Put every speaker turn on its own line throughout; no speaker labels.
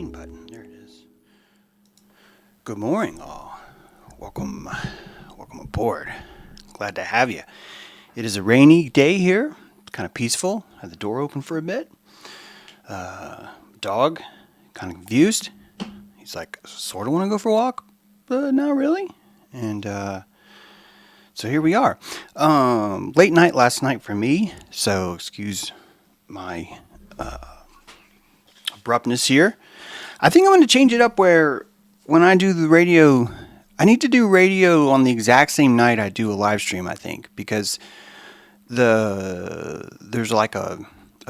in button. There it is. Good morning, all. Welcome aboard. Glad to have you. It is a rainy day here. It's kind of peaceful. Had the door open for a bit. Dog, kind of confused. He's like, sort of want to go for a walk, but not really. And so here we are. Late night last night for me, so excuse my abruptness here. I think I'm going to change it up where when I do the radio, I need to do radio on the exact same night I do a live stream, I think, because there's like a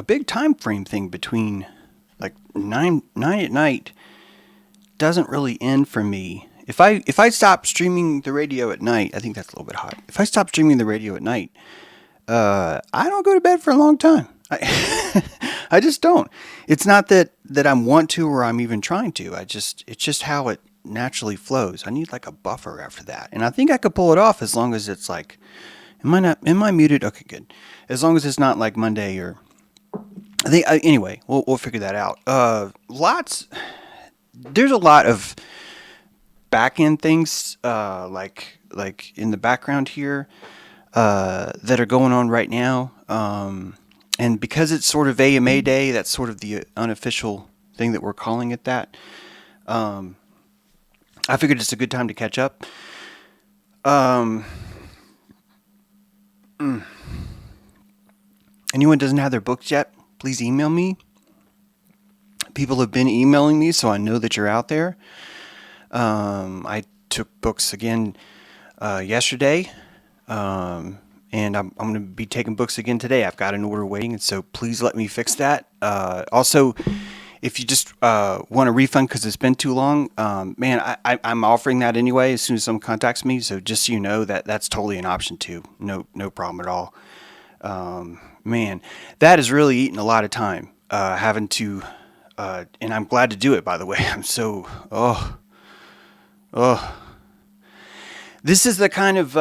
big time frame thing between like 9 at night doesn't really end for me. If I stop streaming the radio at night, I think that's a little bit hot. If I stop streaming the radio at night, I don't go to bed for a long time. I just don't. It's not that I want to or I'm even trying to. It's just how it naturally flows. I need like a buffer after that. And I think I could pull it off as long as it's like, am I muted? Okay, good. As long as it's not like Monday or, anyway, we'll figure that out. There's a lot of back end things, like in the background here, that are going on right now. And because it's sort of AMA Day, that's sort of the unofficial thing that we're calling it that. I figured it's a good time to catch up. Anyone doesn't have their books yet, please email me. People have been emailing me, so I know that you're out there. I took books again yesterday. And I'm going to be taking books again today. I've got an order waiting, and so please let me fix that. Also, if you just want a refund because it's been too long, I'm offering that anyway as soon as someone contacts me. So just so you know, that's totally an option too. No problem at all. Man, that is really eating a lot of time having to, and I'm glad to do it, by the way. I'm so, This is the kind of...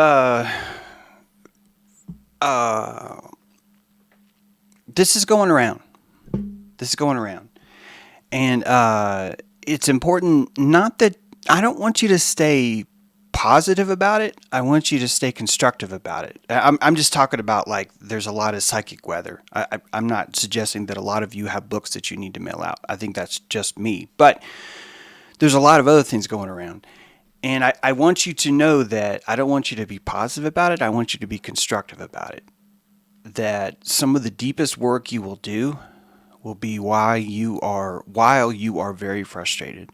this is going around. And it's important, not that I don't want you to stay positive about it. I want you to stay constructive about it. I'm just talking about like there's a lot of psychic weather. I'm not suggesting that a lot of you have books that you need to mail out. I think that's just me. But there's a lot of other things going around. And I want you to know that I don't want you to be positive about it. I want you to be constructive about it. That some of the deepest work you will do will be while you are very frustrated.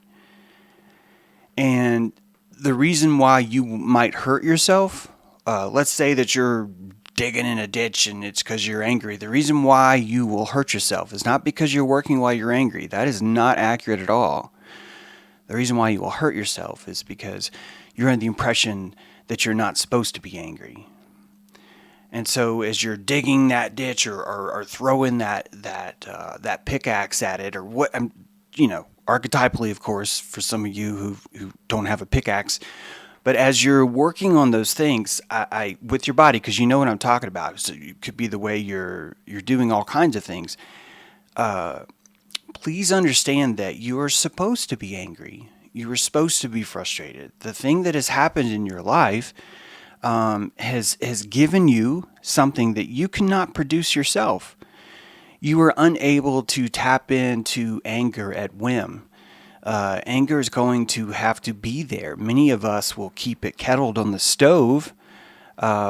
And the reason why you might hurt yourself, let's say that you're digging in a ditch and it's because you're angry. The reason why you will hurt yourself is not because you're working while you're angry. That is not accurate at all. The reason why you will hurt yourself is because you're under the impression that you're not supposed to be angry. And so as you're digging that ditch or throwing that pickaxe at it or what, archetypally, of course, for some of you who don't have a pickaxe, but as you're working on those things, I with your body, because you know what I'm talking about. So it could be the way you're doing all kinds of things. Please understand that you are supposed to be angry. You are supposed to be frustrated. The thing that has happened in your life has given you something that you cannot produce yourself. You are unable to tap into anger at whim. Anger is going to have to be there. Many of us will keep it kettled on the stove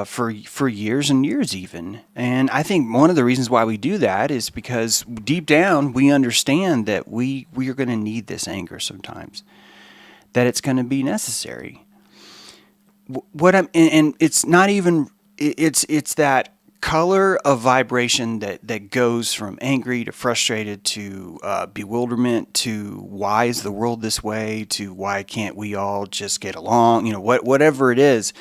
for years and years even. And I think one of the reasons why we do that is because deep down we understand that we are going to need this anger sometimes, that it's going to be necessary. And it's not even, it's that color of vibration that goes from angry to frustrated to bewilderment to why is the world this way to why can't we all just get along, whatever it is.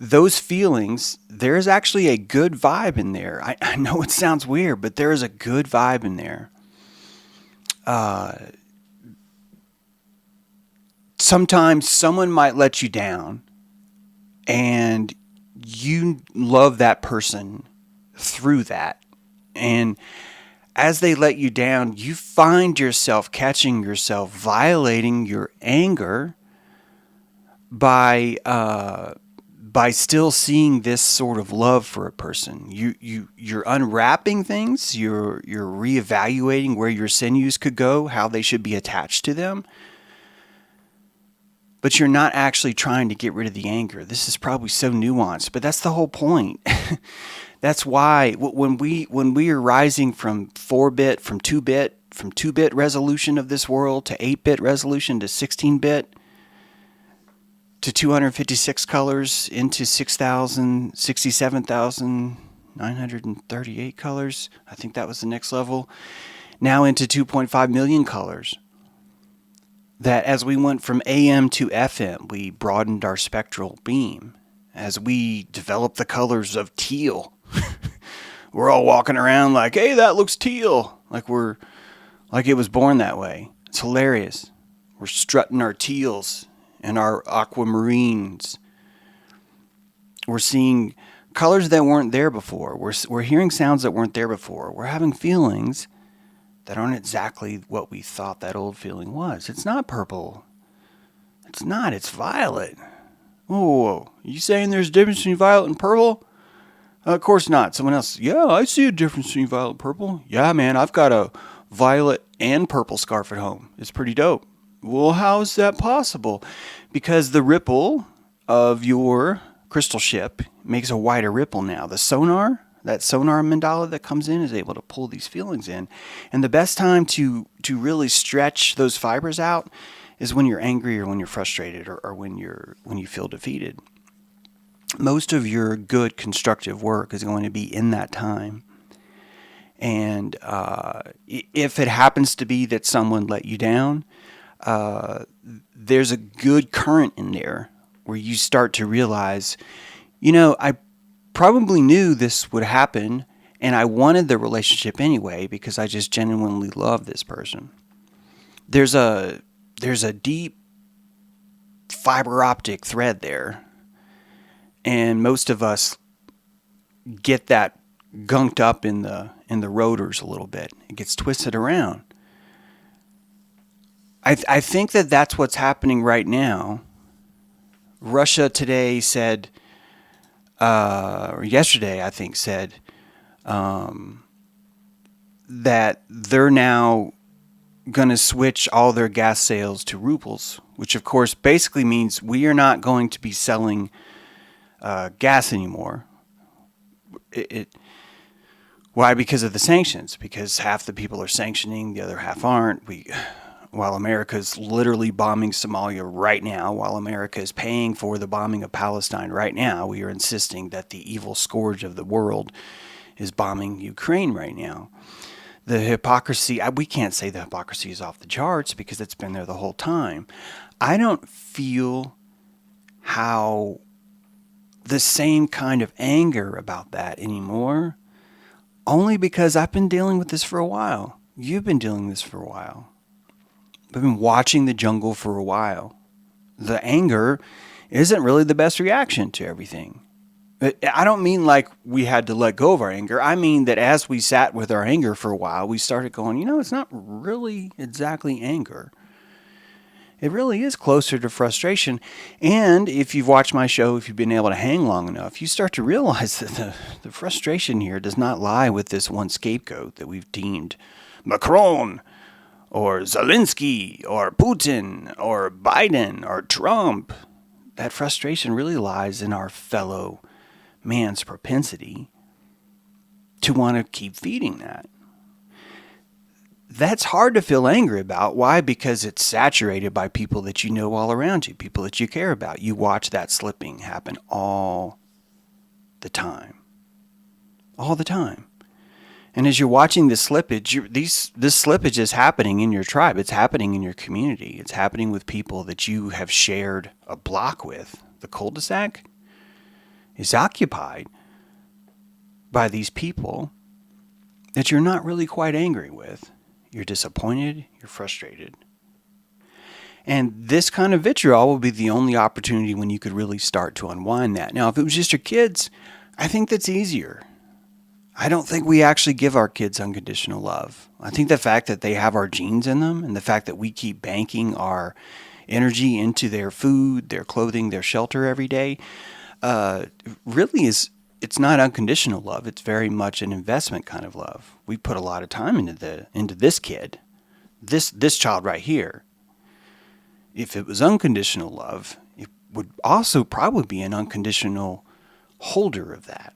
Those feelings, there's actually a good vibe in there. I know it sounds weird, but there is a good vibe in there. Sometimes someone might let you down and you love that person through that. And as they let you down, you find yourself catching yourself violating your anger by still seeing this sort of love for a person. You're unwrapping things. You're reevaluating where your sinews could go, how they should be attached to them. But you're not actually trying to get rid of the anger. This is probably so nuanced, but that's the whole point. That's why when we are rising from 4-bit, from 2-bit resolution of this world to 8-bit resolution to 16-bit to 256 colors into 67,938 colors. I think that was the next level. Now into 2.5 million colors. That as we went from AM to FM, we broadened our spectral beam. As we developed the colors of teal, we're all walking around like, hey, that looks teal. Like it was born that way. It's hilarious. We're strutting our teals and our aquamarines. We're seeing colors that weren't there before. We're hearing sounds that weren't there before. We're having feelings that aren't exactly what we thought that old feeling was. It's not purple. It's not. It's violet. Oh, you saying there's a difference between violet and purple? Of course not. Someone else, yeah, I see a difference between violet and purple. Yeah, man, I've got a violet and purple scarf at home. It's pretty dope. Well, how is that possible? Because the ripple of your crystal ship makes a wider ripple now. The sonar, that sonar mandala that comes in, is able to pull these feelings in. And the best time to really stretch those fibers out is when you're angry or when you're frustrated or when you feel defeated. Most of your good constructive work is going to be in that time. And if it happens to be that someone let you down, there's a good current in there where you start to realize, I probably knew this would happen and I wanted the relationship anyway because I just genuinely love this person. There's a deep fiber optic thread there, and most of us get that gunked up in the rotors a little bit. It gets twisted around. I think that's what's happening right now. Russia today said, or yesterday I think said, that they're now going to switch all their gas sales to rubles, which of course basically means we are not going to be selling gas anymore. Why? Because of the sanctions. Because half the people are sanctioning, the other half aren't. While America's literally bombing Somalia right now, while America is paying for the bombing of Palestine right now, we are insisting that the evil scourge of the world is bombing Ukraine right now. The hypocrisy, we can't say the hypocrisy is off the charts because it's been there the whole time. I don't feel how the same kind of anger about that anymore, only because I've been dealing with this for a while. You've been dealing with this for a while. I've been watching the jungle for a while. The anger isn't really the best reaction to everything. I don't mean like we had to let go of our anger. I mean that as we sat with our anger for a while, we started going, it's not really exactly anger. It really is closer to frustration. And if you've watched my show, if you've been able to hang long enough, you start to realize that the frustration here does not lie with this one scapegoat that we've deemed Macron, or Zelensky, or Putin, or Biden, or Trump. That frustration really lies in our fellow man's propensity to want to keep feeding that. That's hard to feel angry about. Why? Because it's saturated by people that you know all around you, people that you care about. You watch that slipping happen all the time. All the time. And as you're watching this slippage, this slippage is happening in your tribe. It's happening in your community. It's happening with people that you have shared a block with. The cul-de-sac is occupied by these people that you're not really quite angry with. You're disappointed. You're frustrated. And this kind of vitriol will be the only opportunity when you could really start to unwind that. Now, if it was just your kids, I think that's easier. I don't think we actually give our kids unconditional love. I think the fact that they have our genes in them and the fact that we keep banking our energy into their food, their clothing, their shelter every day, really it's not unconditional love. It's very much an investment kind of love. We put a lot of time into this kid, this child right here. If it was unconditional love, it would also probably be an unconditional holder of that.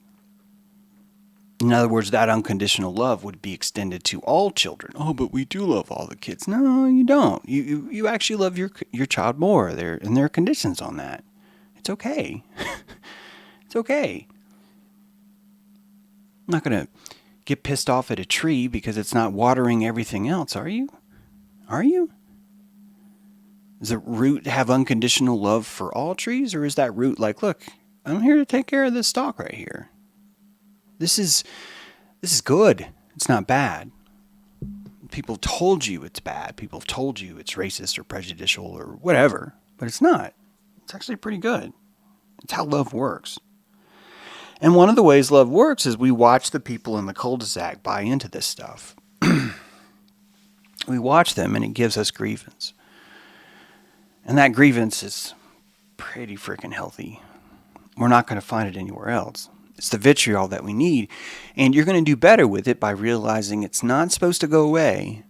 In other words, that unconditional love would be extended to all children. Oh, but we do love all the kids. No, you don't. You actually love your child more. And there are conditions on that. It's okay. It's okay. I'm not going to get pissed off at a tree because it's not watering everything else, are you? Are you? Does a root have unconditional love for all trees, or is that root like, look, I'm here to take care of this stalk right here. This is good. It's not bad. People have told you it's bad. People have told you it's racist or prejudicial or whatever, but it's not. It's actually pretty good. It's how love works. And one of the ways love works is we watch the people in the cul-de-sac buy into this stuff. We watch them and it gives us grievance. And that grievance is pretty freaking healthy. We're not going to find it anywhere else. It's the vitriol that we need. And you're going to do better with it by realizing it's not supposed to go away.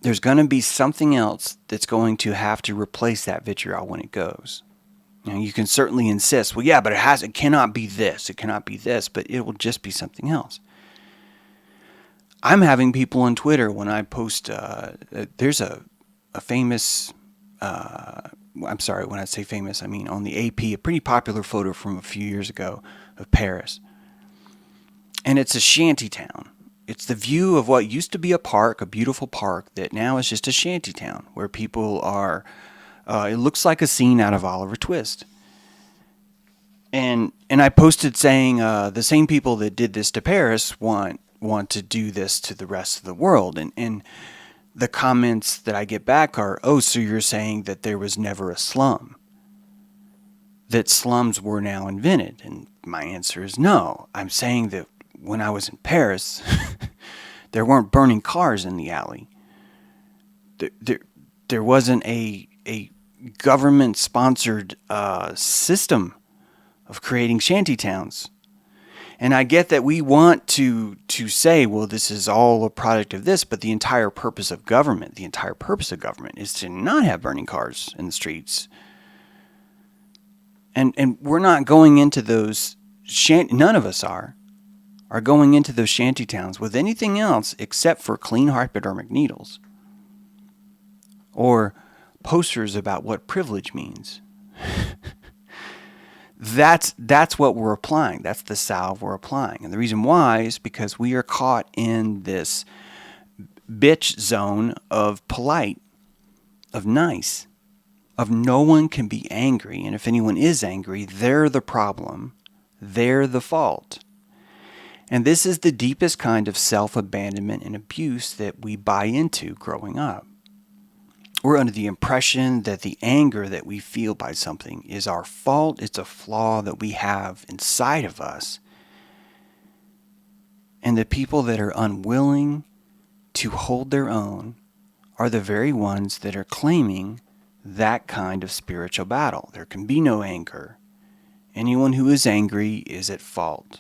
There's going to be something else that's going to have to replace that vitriol when it goes. You can certainly insist, well, yeah, but it cannot be this, it cannot be this, but it will just be something else. I'm having people on Twitter when I post, there's a famous, I'm sorry, when I say famous, I mean on the AP, a pretty popular photo from a few years ago of Paris. And it's a shanty town. It's the view of what used to be a park, a beautiful park, that now is just a shanty town where people are, it looks like a scene out of Oliver Twist. And I posted saying the same people that did this to Paris want to do this to the rest of the world. And the comments that I get back are, oh, so you're saying that there was never a slum? That slums were now invented? And my answer is no. I'm saying that when I was in Paris, there weren't burning cars in the alley. There wasn't a government-sponsored system of creating shanty towns. And I get that we want to say, well, this is all a product of this, but the entire purpose of government is to not have burning cars in the streets. And we're not going into those, none of us are going into those shanty towns with anything else except for clean hypodermic needles. Or posters about what privilege means. That's what we're applying. That's the salve we're applying. And the reason why is because we are caught in this bitch zone of polite, of nice, of no one can be angry. And if anyone is angry, they're the problem. They're the fault. And this is the deepest kind of self-abandonment and abuse that we buy into growing up. We're under the impression that the anger that we feel by something is our fault. It's a flaw that we have inside of us. And the people that are unwilling to hold their own are the very ones that are claiming that kind of spiritual battle. There can be no anger. Anyone who is angry is at fault.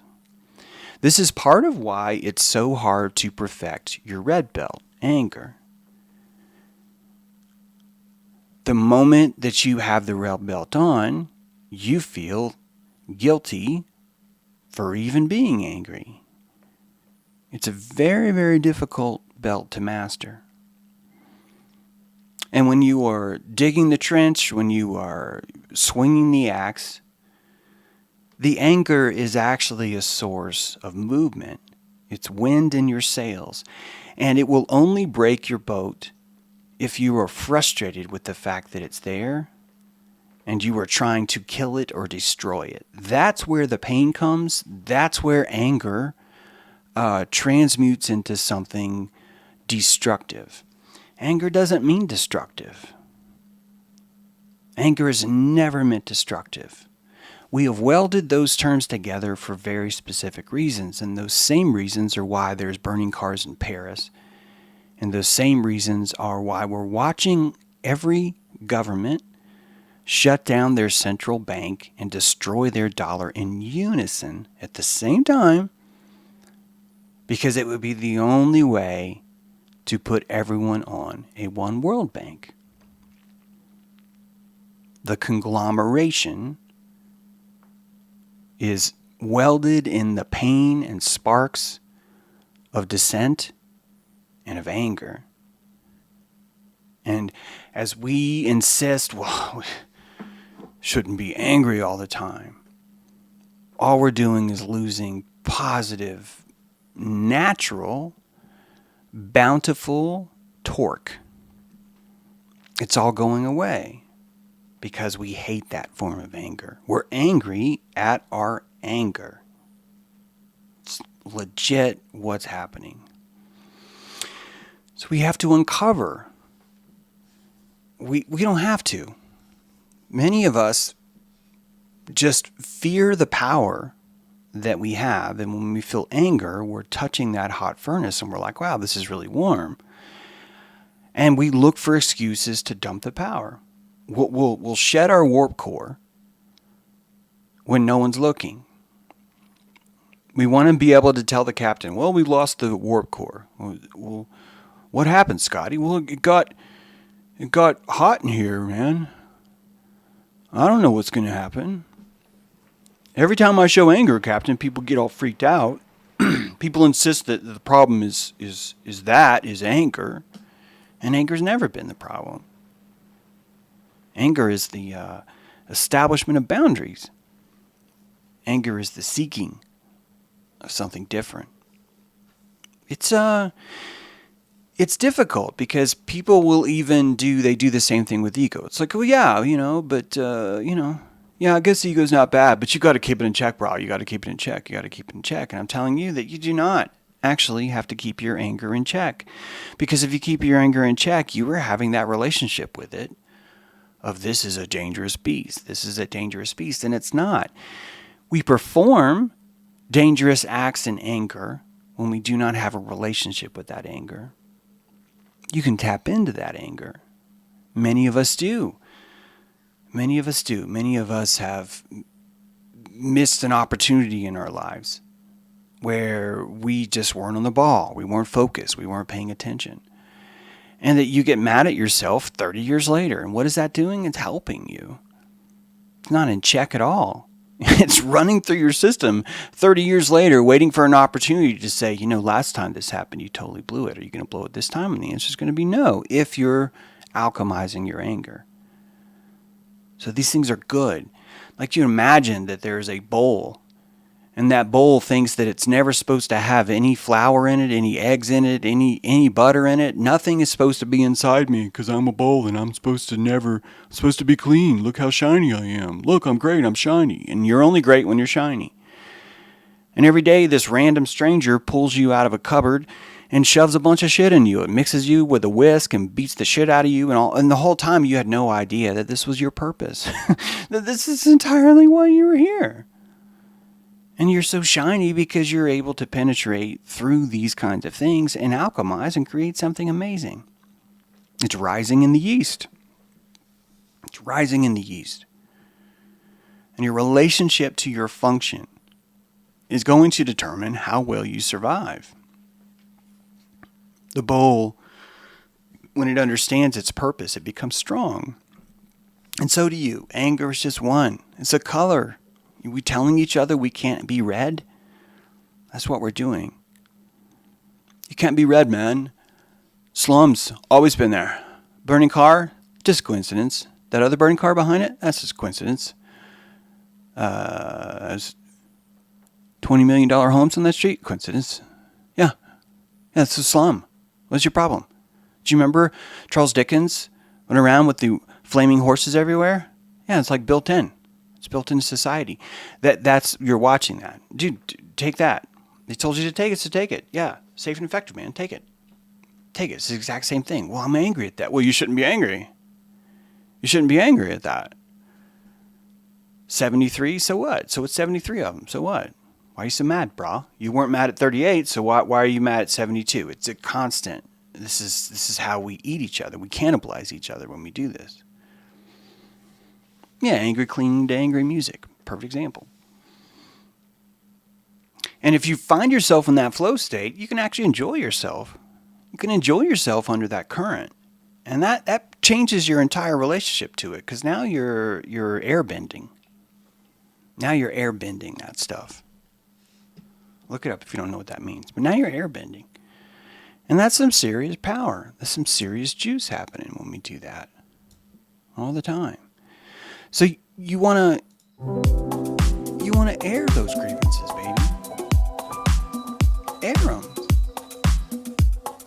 This is part of why it's so hard to perfect your red belt, anger. The moment that you have the red belt on, you feel guilty for even being angry. It's a very, very difficult belt to master. And when you are digging the trench, when you are swinging the axe, the anger is actually a source of movement. It's wind in your sails. And it will only break your boat if you are frustrated with the fact that it's there and you are trying to kill it or destroy it. That's where the pain comes. That's where anger transmutes into something destructive. Anger doesn't mean destructive. Anger is never meant destructive. We have welded those terms together for very specific reasons, and those same reasons are why there's burning cars in Paris. And those same reasons are why we're watching every government shut down their central bank and destroy their dollar in unison at the same time, because it would be the only way to put everyone on a one world bank. The conglomeration is welded in the pain and sparks of dissent and of anger. And as we insist, well, we shouldn't be angry all the time, all we're doing is losing positive, natural, bountiful torque. It's all going away because we hate that form of anger. We're angry at our anger. It's legit what's happening. So we have to uncover. We don't have to. Many of us just fear the power that we have, and when we feel anger, we're touching that hot furnace and we're like, wow, this is really warm. And we look for excuses to dump the power. We'll shed our warp core when no one's looking. We want to be able to tell the captain, well, we lost the warp core. Well, what happened, Scotty? Well, it got hot in here, man. I don't know what's going to happen. Every time I show anger, Captain, people get all freaked out. People insist that the problem is anger. And anger's never been the problem. Anger is the establishment of boundaries. Anger is the seeking of something different. It's difficult because people will even do the same thing with ego. It's like, well, yeah, but yeah, I guess ego's not bad, but you got to keep it in check, bro. You got to keep it in check. You got to keep it in check. And I'm telling you that you do not actually have to keep your anger in check. Because if you keep your anger in check, you are having that relationship with it of this is a dangerous beast. This is a dangerous beast. And it's not. We perform dangerous acts in anger when we do not have a relationship with that anger. You can tap into that anger. Many of us do. Many of us do. Many of us have missed an opportunity in our lives where we just weren't on the ball. We weren't focused. We weren't paying attention. And that you get mad at yourself 30 years later. And what is that doing? It's helping you. It's not in check at all. It's running through your system 30 years later, waiting for an opportunity to say, last time this happened, you totally blew it. Are you going to blow it this time? And the answer is going to be no, if you're alchemizing your anger. So these things are good. Like you imagine that there's a bowl, and that bowl thinks that it's never supposed to have any flour in it, any eggs in it, any butter in it. Nothing is supposed to be inside me because I'm a bowl and I'm supposed to be clean. Look how shiny I am. Look, I'm great. I'm shiny. And you're only great when you're shiny. And every day this random stranger pulls you out of a cupboard and shoves a bunch of shit in you. It mixes you with a whisk and beats the shit out of you. And the whole time you had no idea that this was your purpose. That this is entirely why you were here. And you're so shiny because you're able to penetrate through these kinds of things and alchemize and create something amazing. It's rising in the yeast. It's rising in the yeast. And your relationship to your function is going to determine how well you survive. The bowl, when it understands its purpose, it becomes strong. And so do you. Anger is just one. It's a color. Are we telling each other we can't be red? That's what we're doing. You can't be red, man. Slums, always been there. Burning car, just coincidence. That other burning car behind it, that's just coincidence. $20 million homes on that street, coincidence. Yeah, it's a slum. What's your problem? Do you remember Charles Dickens went around with the flaming horses everywhere? Yeah, it's like built in. It's built into society. You're watching that. Dude, take that. They told you to take it, so take it. Yeah, safe and effective, man. Take it. Take it. It's the exact same thing. Well, I'm angry at that. Well, you shouldn't be angry. You shouldn't be angry at that. 73, so what? So it's 73 of them, so what? Why are you so mad, brah? You weren't mad at 38, so why are you mad at 72? It's a constant. This is how we eat each other. We cannibalize each other when we do this. Yeah, angry clinging to angry music. Perfect example. And if you find yourself in that flow state, you can actually enjoy yourself. You can enjoy yourself under that current. And that changes your entire relationship to it, because now you're airbending. Now you're airbending that stuff. Look it up if you don't know what that means. But now you're airbending. And that's some serious power. That's some serious juice happening when we do that. All the time. So you wanna air those grievances, baby. Air them.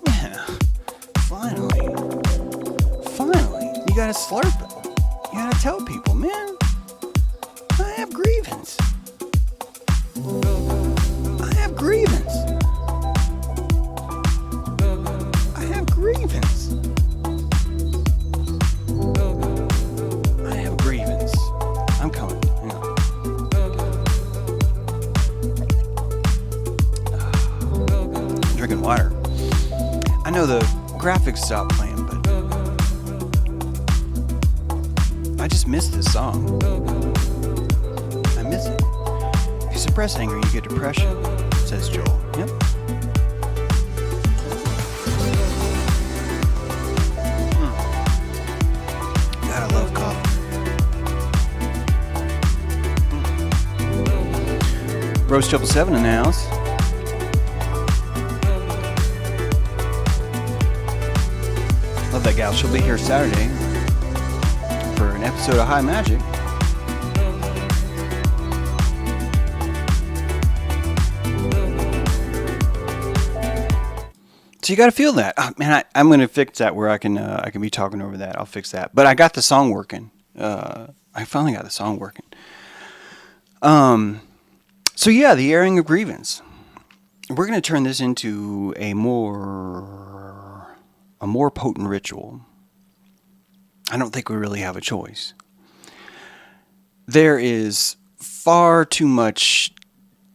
Yeah. Finally. You gotta slurp it. You gotta tell people, man, I have grievance. I have grievance. I have grievance. I have grievance. I'm coming. Hang on. I'm drinking water. I know the graphics stopped playing, but I just missed this song. I miss it. If you suppress anger, you get depression, says Joel. Yep. Gotta love coffee. Rose 777 in the house. Love that gal. She'll be here Saturday for an episode of High Magic. So you got to feel that. Oh, man, I'm going to fix that where I can be talking over that. I'll fix that. But I got the song working. I finally got the song working. So yeah, the airing of grievance. We're going to turn this into a more potent ritual. I don't think we really have a choice. There is far too much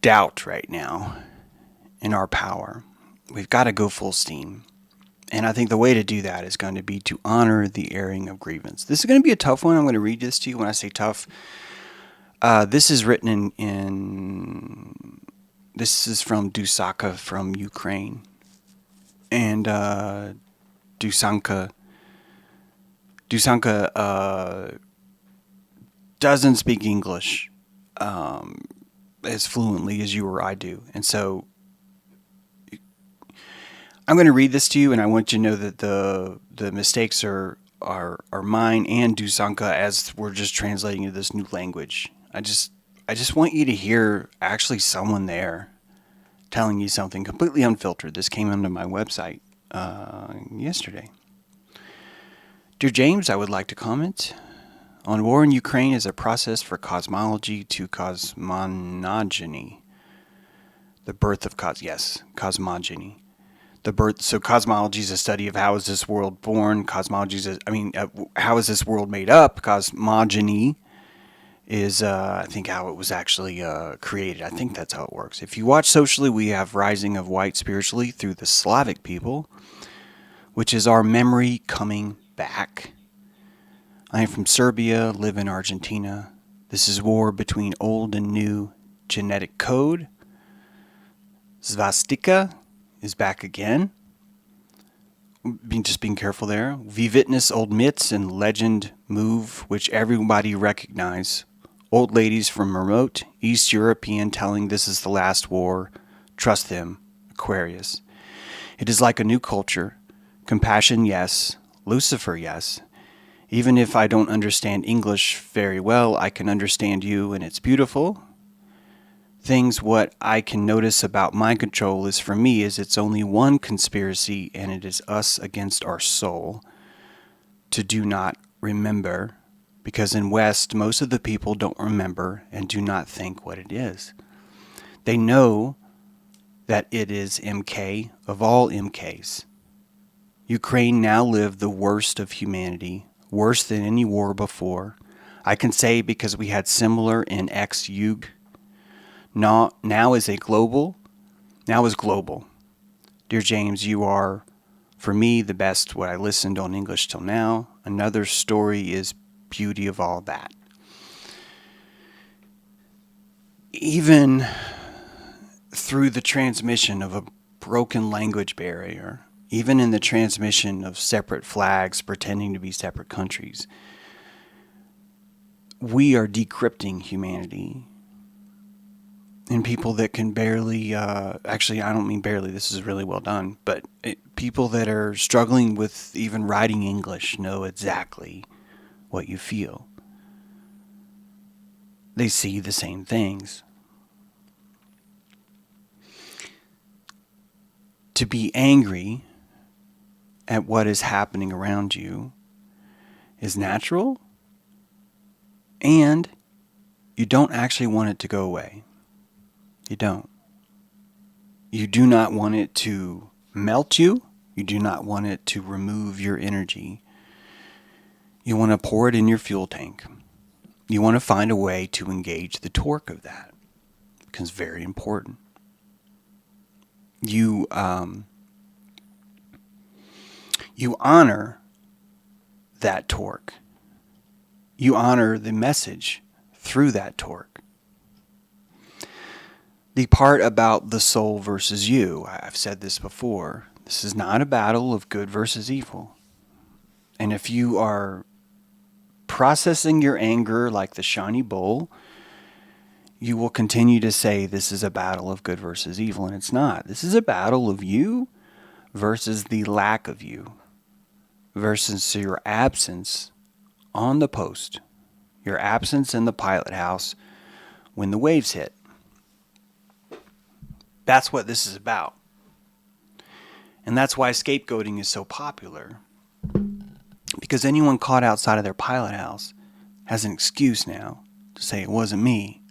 doubt right now in our power. We've got to go full steam. And I think the way to do that is going to be to honor the airing of grievance. This is going to be a tough one. I'm going to read this to you. When I say tough, this is written this is from Dusanka from Ukraine. And Dusanka doesn't speak English as fluently as you or I do. And so I'm going to read this to you, and I want you to know that the mistakes are mine and Dusanka as we're just translating into this new language. I just want you to hear actually someone there telling you something completely unfiltered. This came onto my website yesterday. Dear James, I would like to comment on war in Ukraine as a process for cosmology to cosmogony. The birth of cosmogony. So cosmology is a study of how is this world born. Cosmology is, how is this world made up? Cosmogony is, I think, how it was actually created. I think that's how it works. If you watch Socially, we have Rising of White Spiritually through the Slavic people, which is our memory coming back. I am from Serbia, live in Argentina. This is war between old and new genetic code. Svastika is back again. Just being careful there. We witness old myths and legend move, which everybody recognize. Old ladies from remote East European telling this is the last war. Trust them. Aquarius. It is like a new culture. Compassion, yes. Lucifer, yes. Even if I don't understand English very well, I can understand you, and it's beautiful. Things what I can notice about mind control is, for me, is it's only one conspiracy, and it is us against our soul to do not remember, because in West, most of the people don't remember and do not think what it is. They know that it is MK of all MKs. Ukraine now live the worst of humanity, worse than any war before. I can say because we had similar in X Yug. Now is global. Dear James, you are, for me, the best what I listened on English till now. Another story is beauty of all that. Even through the transmission of a broken language barrier, even in the transmission of separate flags pretending to be separate countries, we are decrypting humanity. And people that can barely, actually, I don't mean barely, this is really well done, but people that are struggling with even writing English know exactly what you feel. They see the same things. To be angry at what is happening around you is natural, and you don't actually want it to go away. You don't. You do not want it to melt you. You do not want it to remove your energy. You want to pour it in your fuel tank. You want to find a way to engage the torque of that, because it's very important. You honor that torque. You honor the message through that torque. The part about the soul versus you, I've said this before, this is not a battle of good versus evil. And if you are processing your anger like the shiny bowl, you will continue to say this is a battle of good versus evil, and it's not. This is a battle of you versus the lack of you, versus your absence on the post, your absence in the pilot house when the waves hit. That's what this is about. And that's why scapegoating is so popular. Because anyone caught outside of their pilot house has an excuse now to say it wasn't me.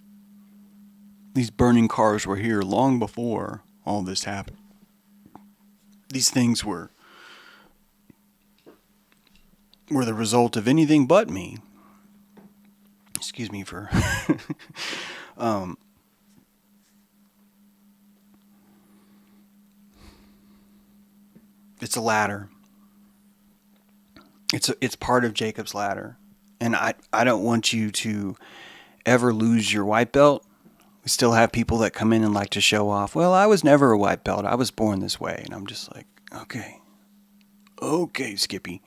These burning cars were here long before all this happened. These things were the result of anything but me. Excuse me for... It's a ladder. It's part of Jacob's ladder. And I don't want you to ever lose your white belt. We still have people that come in and like to show off. Well, I was never a white belt. I was born this way. And I'm just like, okay, Skippy.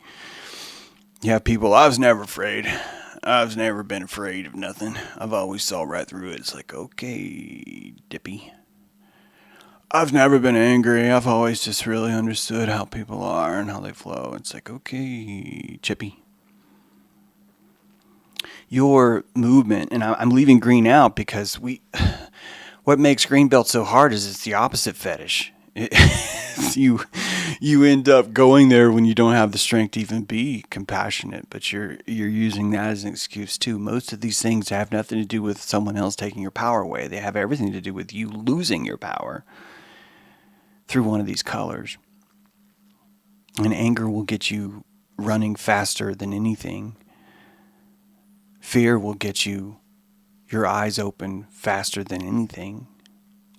You have people, I was never afraid. I've never been afraid of nothing. I've always saw right through it. It's like, okay, Dippy. I've never been angry. I've always just really understood how people are and how they flow. It's like, okay, Chippy. Your movement, and I'm leaving green out because what makes green belt so hard is it's the opposite fetish. You end up going there when you don't have the strength to even be compassionate, but you're using that as an excuse too. Most of these things have nothing to do with someone else taking your power away. They have everything to do with you losing your power through one of these colors. And anger will get you running faster than anything. Fear will get you your eyes open faster than anything.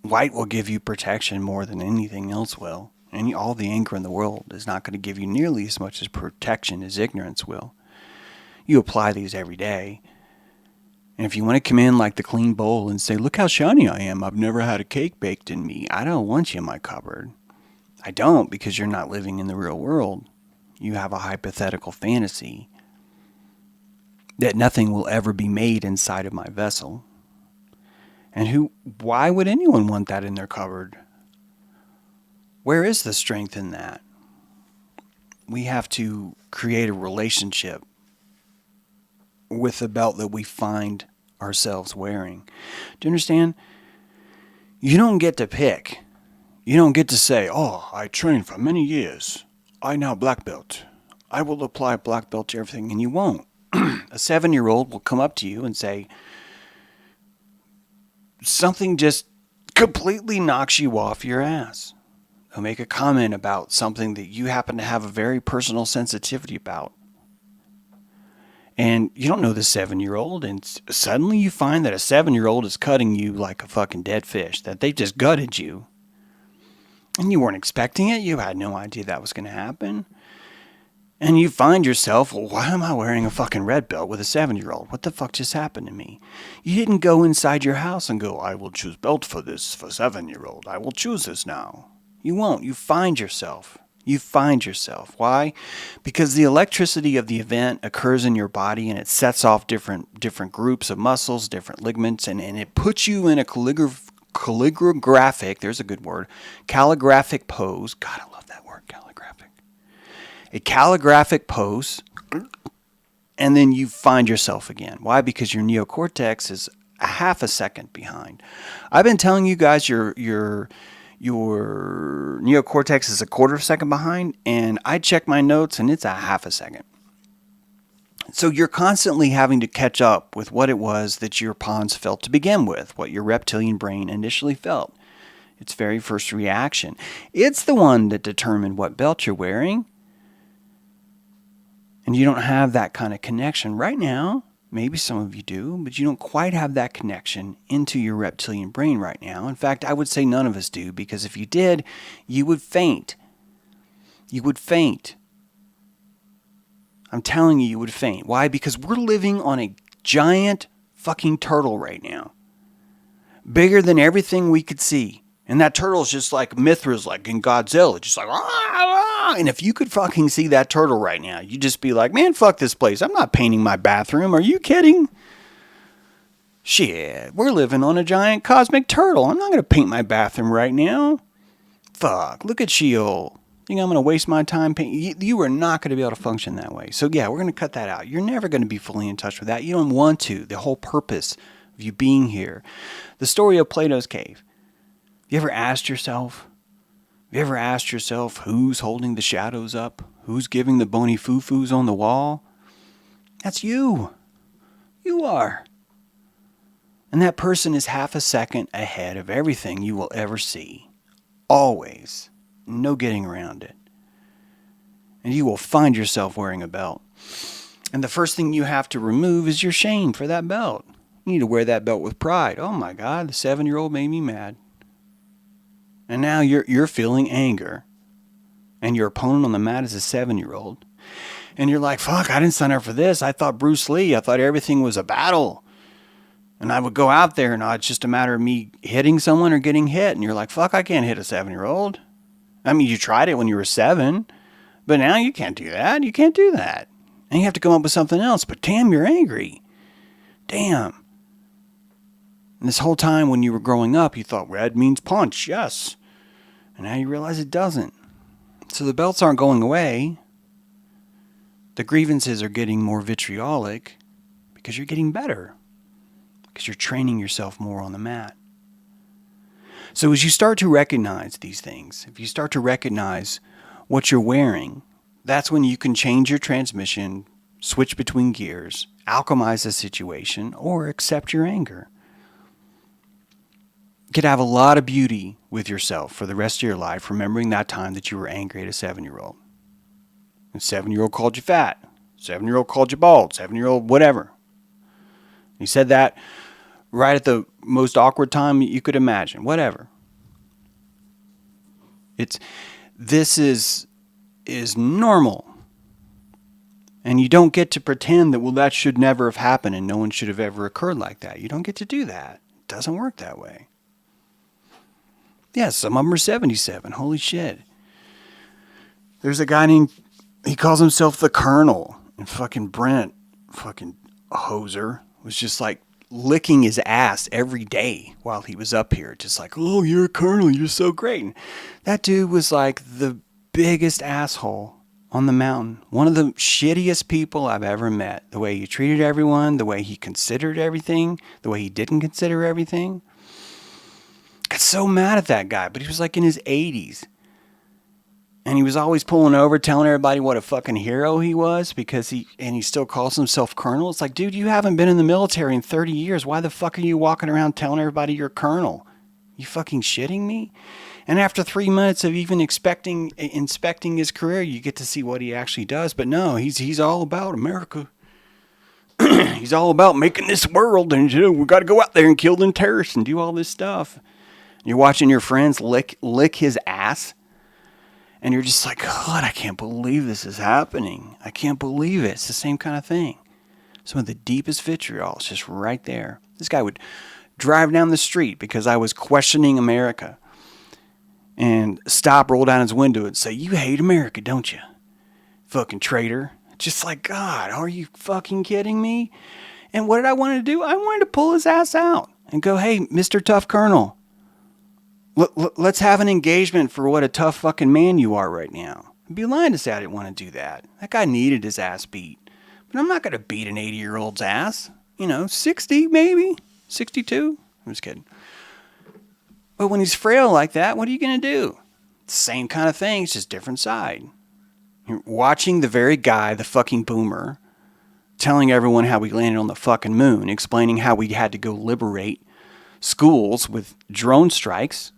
White will give you protection more than anything else will. And all the anger in the world is not going to give you nearly as much as protection as ignorance will. You apply these every day. And if you want to come in like the clean bowl and say, look how shiny I am, I've never had a cake baked in me, I don't want you in my cupboard. I don't, because you're not living in the real world. You have a hypothetical fantasy that nothing will ever be made inside of my vessel. And why would anyone want that in their cupboard? Where is the strength in that? We have to create a relationship with the belt that we find ourselves wearing. Do you understand? You don't get to pick. You don't get to say, oh, I trained for many years. I now black belt. I will apply black belt to everything. And you won't. A 7-year-old will come up to you and say, something just completely knocks you off your ass. They'll make a comment about something that you happen to have a very personal sensitivity about. And you don't know the 7-year-old, and suddenly you find that a 7-year-old is cutting you like a fucking dead fish, that they just gutted you. And you weren't expecting it. You had no idea that was going to happen. And you find yourself, well, why am I wearing a fucking red belt with a 7-year-old? What the fuck just happened to me? You didn't go inside your house and go, I will choose belt for this for 7-year-old. I will choose this now. You won't. You find yourself. You find yourself. Why? Because the electricity of the event occurs in your body and it sets off different groups of muscles, different ligaments, and it puts you in a calligraphic, there's a good word, calligraphic pose. God, I love that word, calligraphic. A calligraphic pose, and then you find yourself again. Why? Because your neocortex is a half a second behind. I've been telling you guys your neocortex is a quarter of a second behind, and I check my notes and it's a half a second. So you're constantly having to catch up with what it was that your pawns felt to begin with, what your reptilian brain initially felt. Its very first reaction. It's the one that determined what belt you're wearing. And you don't have that kind of connection right now. Maybe some of you do, but you don't quite have that connection into your reptilian brain right now. In fact, I would say none of us do, because if you did, you would faint. You would faint. I'm telling you, you would faint. Why? Because we're living on a giant fucking turtle right now. Bigger than everything we could see. And that turtle's just like Mithras, like in Godzilla. Just like, ah, ah. And if you could fucking see that turtle right now, you'd just be like, man, fuck this place. I'm not painting my bathroom. Are you kidding? Shit, we're living on a giant cosmic turtle. I'm not going to paint my bathroom right now. Fuck, look at Sheol. Think I'm going to waste my time painting? You are not going to be able to function that way. So yeah, we're going to cut that out. You're never going to be fully in touch with that. You don't want to. The whole purpose of you being here. The story of Plato's cave. You ever asked yourself? Have you ever asked yourself who's holding the shadows up? Who's giving the bony foo-foos on the wall? That's you. You are. And that person is half a second ahead of everything you will ever see. Always. No getting around it. And you will find yourself wearing a belt. And the first thing you have to remove is your shame for that belt. You need to wear that belt with pride. Oh my God, the 7-year-old made me mad. And now you're feeling anger. And your opponent on the mat is a 7-year-old. And you're like, fuck, I didn't sign up for this. I thought Bruce Lee. I thought everything was a battle. And I would go out there and it's just a matter of me hitting someone or getting hit. And you're like, fuck, I can't hit a 7-year-old. I mean, you tried it when you were 7. But now you can't do that. You can't do that. And you have to come up with something else. But damn, you're angry. Damn. And this whole time when you were growing up, you thought red means punch. Yes. And now you realize it doesn't. So the belts aren't going away. The grievances are getting more vitriolic because you're getting better. Because you're training yourself more on the mat. So as you start to recognize these things, if you start to recognize what you're wearing, that's when you can change your transmission, switch between gears, alchemize the situation, or accept your anger. You could have a lot of beauty with yourself for the rest of your life, remembering that time that you were angry at a 7-year-old. A 7-year-old called you fat. 7-year-old called you bald. 7-year-old whatever. He said that right at the most awkward time you could imagine. Whatever. This is normal. And you don't get to pretend that, well, that should never have happened and no one should have ever occurred like that. You don't get to do that. It doesn't work that way. Yeah, some of them are 77. Holy shit. There's a guy named, he calls himself the Colonel. And fucking Brent, fucking hoser, was just like licking his ass every day while he was up here. Just like, oh, you're a colonel. You're so great. And that dude was like the biggest asshole on the mountain. One of the shittiest people I've ever met. The way he treated everyone, the way he considered everything, the way he didn't consider everything. Got so mad at that guy, but he was like in his 80s. And he was always pulling over, telling everybody what a fucking hero he was because he still calls himself colonel. It's like, dude, you haven't been in the military in 30 years. Why the fuck are you walking around telling everybody you're colonel? You fucking shitting me? And after 3 minutes of even inspecting his career, you get to see what he actually does. But no, he's all about America. He's all about making this world, and we got to go out there and kill them terrorists and do all this stuff. You're watching your friends lick his ass, and you're just like, God, I can't believe this is happening. I can't believe it. It's the same kind of thing. Some of the deepest vitriol is just right there. This guy would drive down the street because I was questioning America and stop, roll down his window and say, you hate America, don't you? Fucking traitor. Just like, God, are you fucking kidding me? And what did I want to do? I wanted to pull his ass out and go, hey, Mr. Tough Colonel, let's have an engagement for what a tough fucking man you are right now. I'd be lying to say I didn't want to do that. That guy needed his ass beat. But I'm not going to beat an 80-year-old's ass. 60 maybe, 62. I'm just kidding. But when he's frail like that, what are you going to do? Same kind of thing, it's just different side. You're watching the very guy, the fucking boomer, telling everyone how we landed on the fucking moon, explaining how we had to go liberate schools with drone strikes,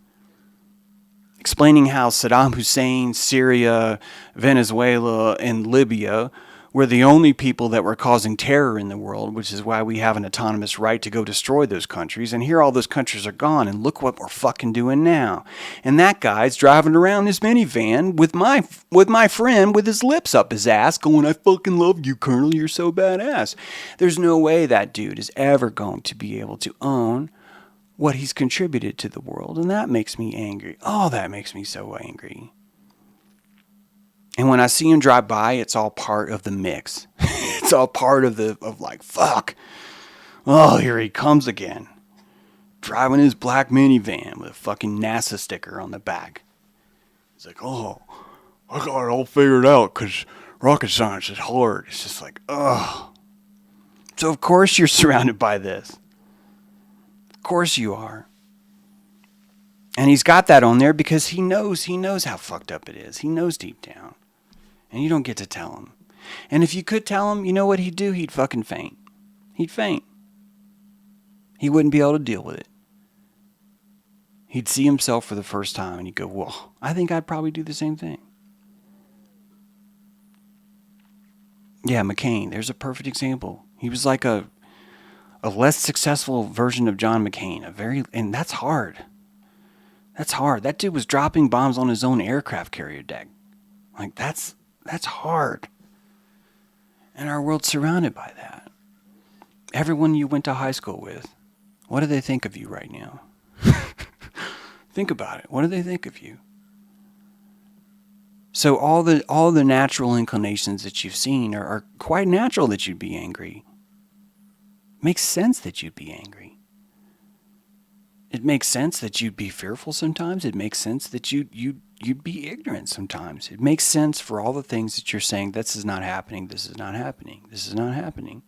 explaining how Saddam Hussein, Syria, Venezuela, and Libya were the only people that were causing terror in the world, which is why we have an autonomous right to go destroy those countries. And here all those countries are gone, and look what we're fucking doing now. And that guy's driving around his minivan with my friend with his lips up his ass going, I fucking love you, Colonel, you're so badass. There's no way that dude is ever going to be able to own what he's contributed to the world, and that makes me angry. Oh, that makes me so angry. And when I see him drive by, it's all part of the mix. It's all part of like, fuck. Oh, here he comes again. Driving his black minivan with a fucking NASA sticker on the back. He's like, oh, I got it all figured out because rocket science is hard. It's just like, ugh. So of course you're surrounded by this. Of course you are. And he's got that on there because he knows how fucked up it is. He knows deep down. And you don't get to tell him. And if you could tell him, you know what he'd do? He'd fucking faint. He'd faint. He wouldn't be able to deal with it. He'd see himself for the first time and he'd go, well, I think I'd probably do the same thing. Yeah, McCain, there's a perfect example. He was like a less successful version of John McCain. And that's hard. That's hard. That dude was dropping bombs on his own aircraft carrier deck. Like, that's hard. And our world's surrounded by that. Everyone you went to high school with, what do they think of you right now? Think about it. What do they think of you? So all the natural inclinations that you've seen are quite natural that you'd be angry. Makes sense that you'd be angry. It makes sense that you'd be fearful sometimes. It makes sense that you'd be ignorant sometimes. It makes sense for all the things that you're saying, this is not happening, this is not happening, this is not happening.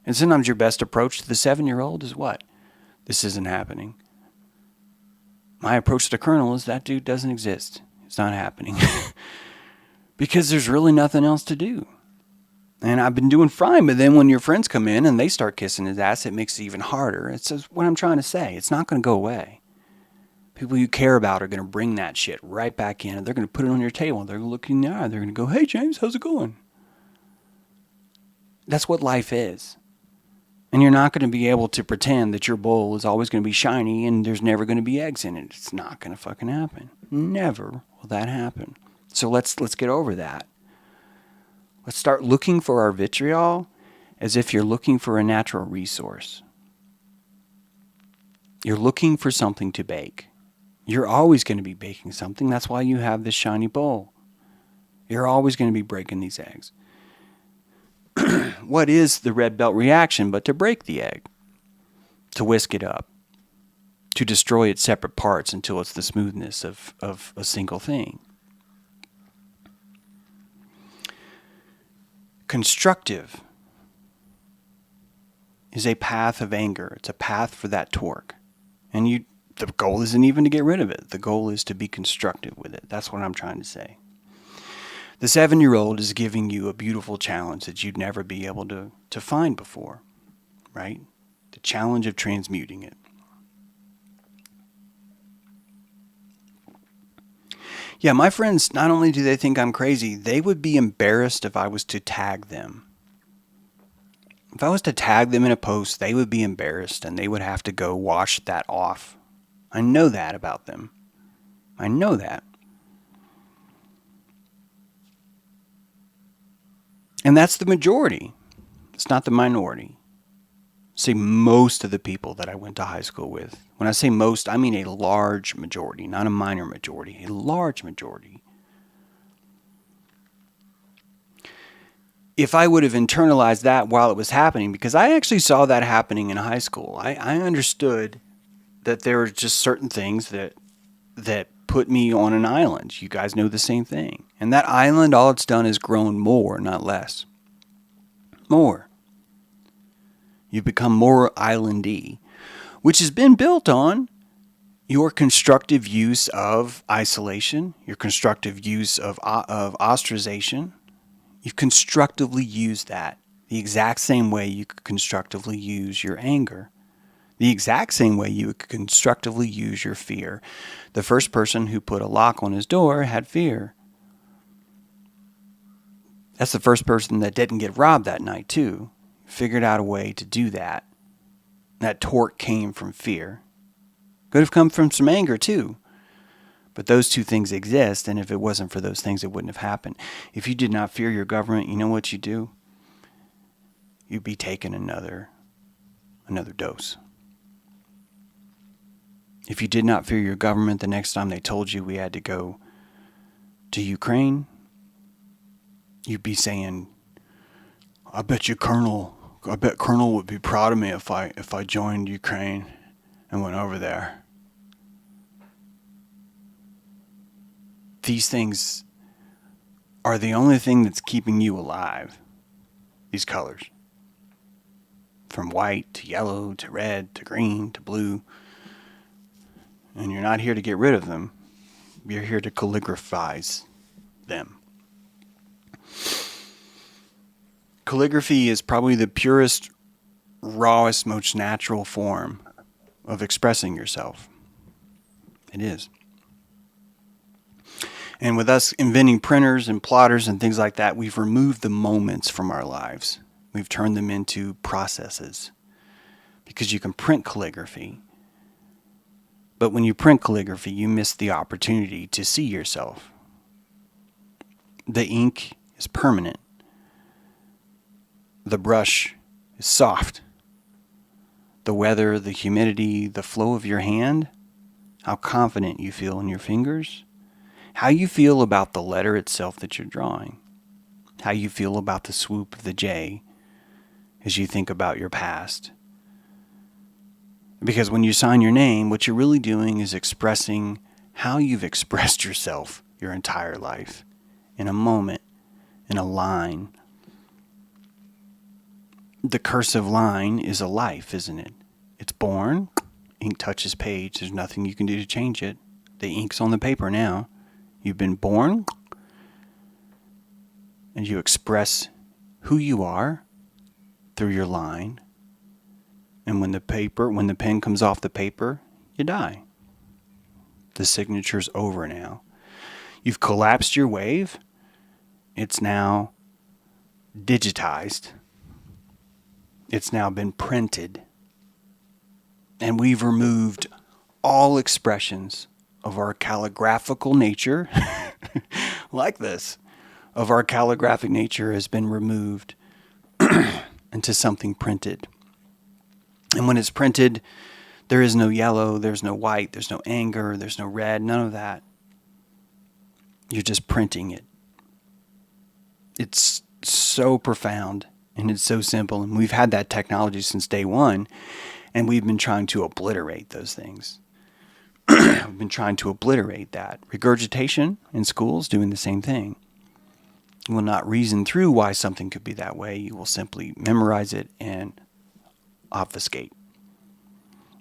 And sometimes your best approach to the 7-year-old is what? This isn't happening. My approach to the Colonel is that dude doesn't exist. It's not happening. Because there's really nothing else to do. And I've been doing fine, but then when your friends come in and they start kissing his ass, it makes it even harder. It's just what I'm trying to say. It's not going to go away. People you care about are going to bring that shit right back in, and they're going to put it on your table. They're going to look you in the eye. They're going to go, hey, James, how's it going? That's what life is. And you're not going to be able to pretend that your bowl is always going to be shiny and there's never going to be eggs in it. It's not going to fucking happen. Never will that happen. So let's get over that. Let's start looking for our vitriol as if you're looking for a natural resource. You're looking for something to bake. You're always going to be baking something. That's why you have this shiny bowl. You're always going to be breaking these eggs. What is the red belt reaction but to break the egg? To whisk it up. To destroy its separate parts until it's the smoothness of a single thing. Constructive is a path of anger. It's a path for that torque. And the goal isn't even to get rid of it. The goal is to be constructive with it. That's what I'm trying to say. The 7-year-old is giving you a beautiful challenge that you'd never be able to find before, right? The challenge of transmuting it. Yeah, my friends, not only do they think I'm crazy, they would be embarrassed if I was to tag them If I was to tag them in a post, they would be embarrassed and they would have to go wash that off. I know that about them. I know that. And that's the majority. It's not the minority. Say most of the people that I went to high school with. When I say most, I mean a large majority, not a minor majority, a large majority. If I would have internalized that while it was happening, because I actually saw that happening in high school, I understood that there were just certain things that put me on an island. You guys know the same thing. And that island, all it's done is grown more, not less. More. You've become more islandy, which has been built on your constructive use of isolation, your constructive use of ostracization. You've constructively used that the exact same way you could constructively use your anger, the exact same way you could constructively use your fear. The first person who put a lock on his door had fear. That's the first person that didn't get robbed that night, too. Figured out a way to do that. That torque came from fear. Could have come from some anger too. But those two things exist, and if it wasn't for those things, it wouldn't have happened. If you did not fear your government, you know what you do? You'd be taking another dose. If you did not fear your government the next time they told you we had to go to Ukraine, you'd be saying, I bet Colonel would be proud of me if I joined Ukraine and went over there. These things are the only thing that's keeping you alive. These colors. From white to yellow to red to green to blue. And you're not here to get rid of them. You're here to calligraphize them. Calligraphy is probably the purest, rawest, most natural form of expressing yourself. It is. And with us inventing printers and plotters and things like that, we've removed the moments from our lives. We've turned them into processes. Because you can print calligraphy. But when you print calligraphy, you miss the opportunity to see yourself. The ink is permanent. The brush is soft. The weather, the humidity, the flow of your hand, how confident you feel in your fingers, how you feel about the letter itself that you're drawing, how you feel about the swoop of the J as you think about your past. Because when you sign your name, what you're really doing is expressing how you've expressed yourself your entire life, in a moment, in a line. The cursive line is a life, isn't it? It's born, ink touches page, there's nothing you can do to change it. The ink's on the paper now. You've been born, and you express who you are through your line. And when the pen comes off the paper, you die. The signature's over now. You've collapsed your wave. It's now digitized. It's now been printed. And we've removed all expressions of our calligraphical nature, like this, of our calligraphic nature has been removed into something printed. And when it's printed, there is no yellow, there's no white, there's no anger, there's no red, none of that. You're just printing it. It's so profound and it's so simple. And we've had that technology since day one, and we've been trying to obliterate those things. We've been trying to obliterate that. Regurgitation in schools, doing the same thing. You will not reason through why something could be that way. You will simply memorize it and obfuscate.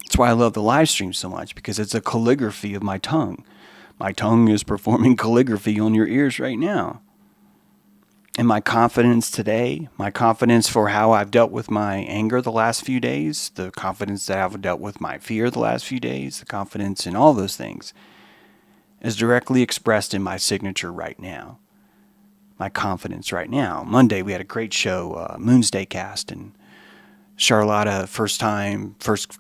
That's why I love the live stream so much, because it's a calligraphy of my tongue. My tongue is performing calligraphy on your ears right now. And my confidence today, my confidence for how I've dealt with my anger the last few days, the confidence that I've dealt with my fear the last few days, the confidence in all those things is directly expressed in my signature right now. My confidence right now. Monday we had a great show, Moonsday Cast, and Charlotta, first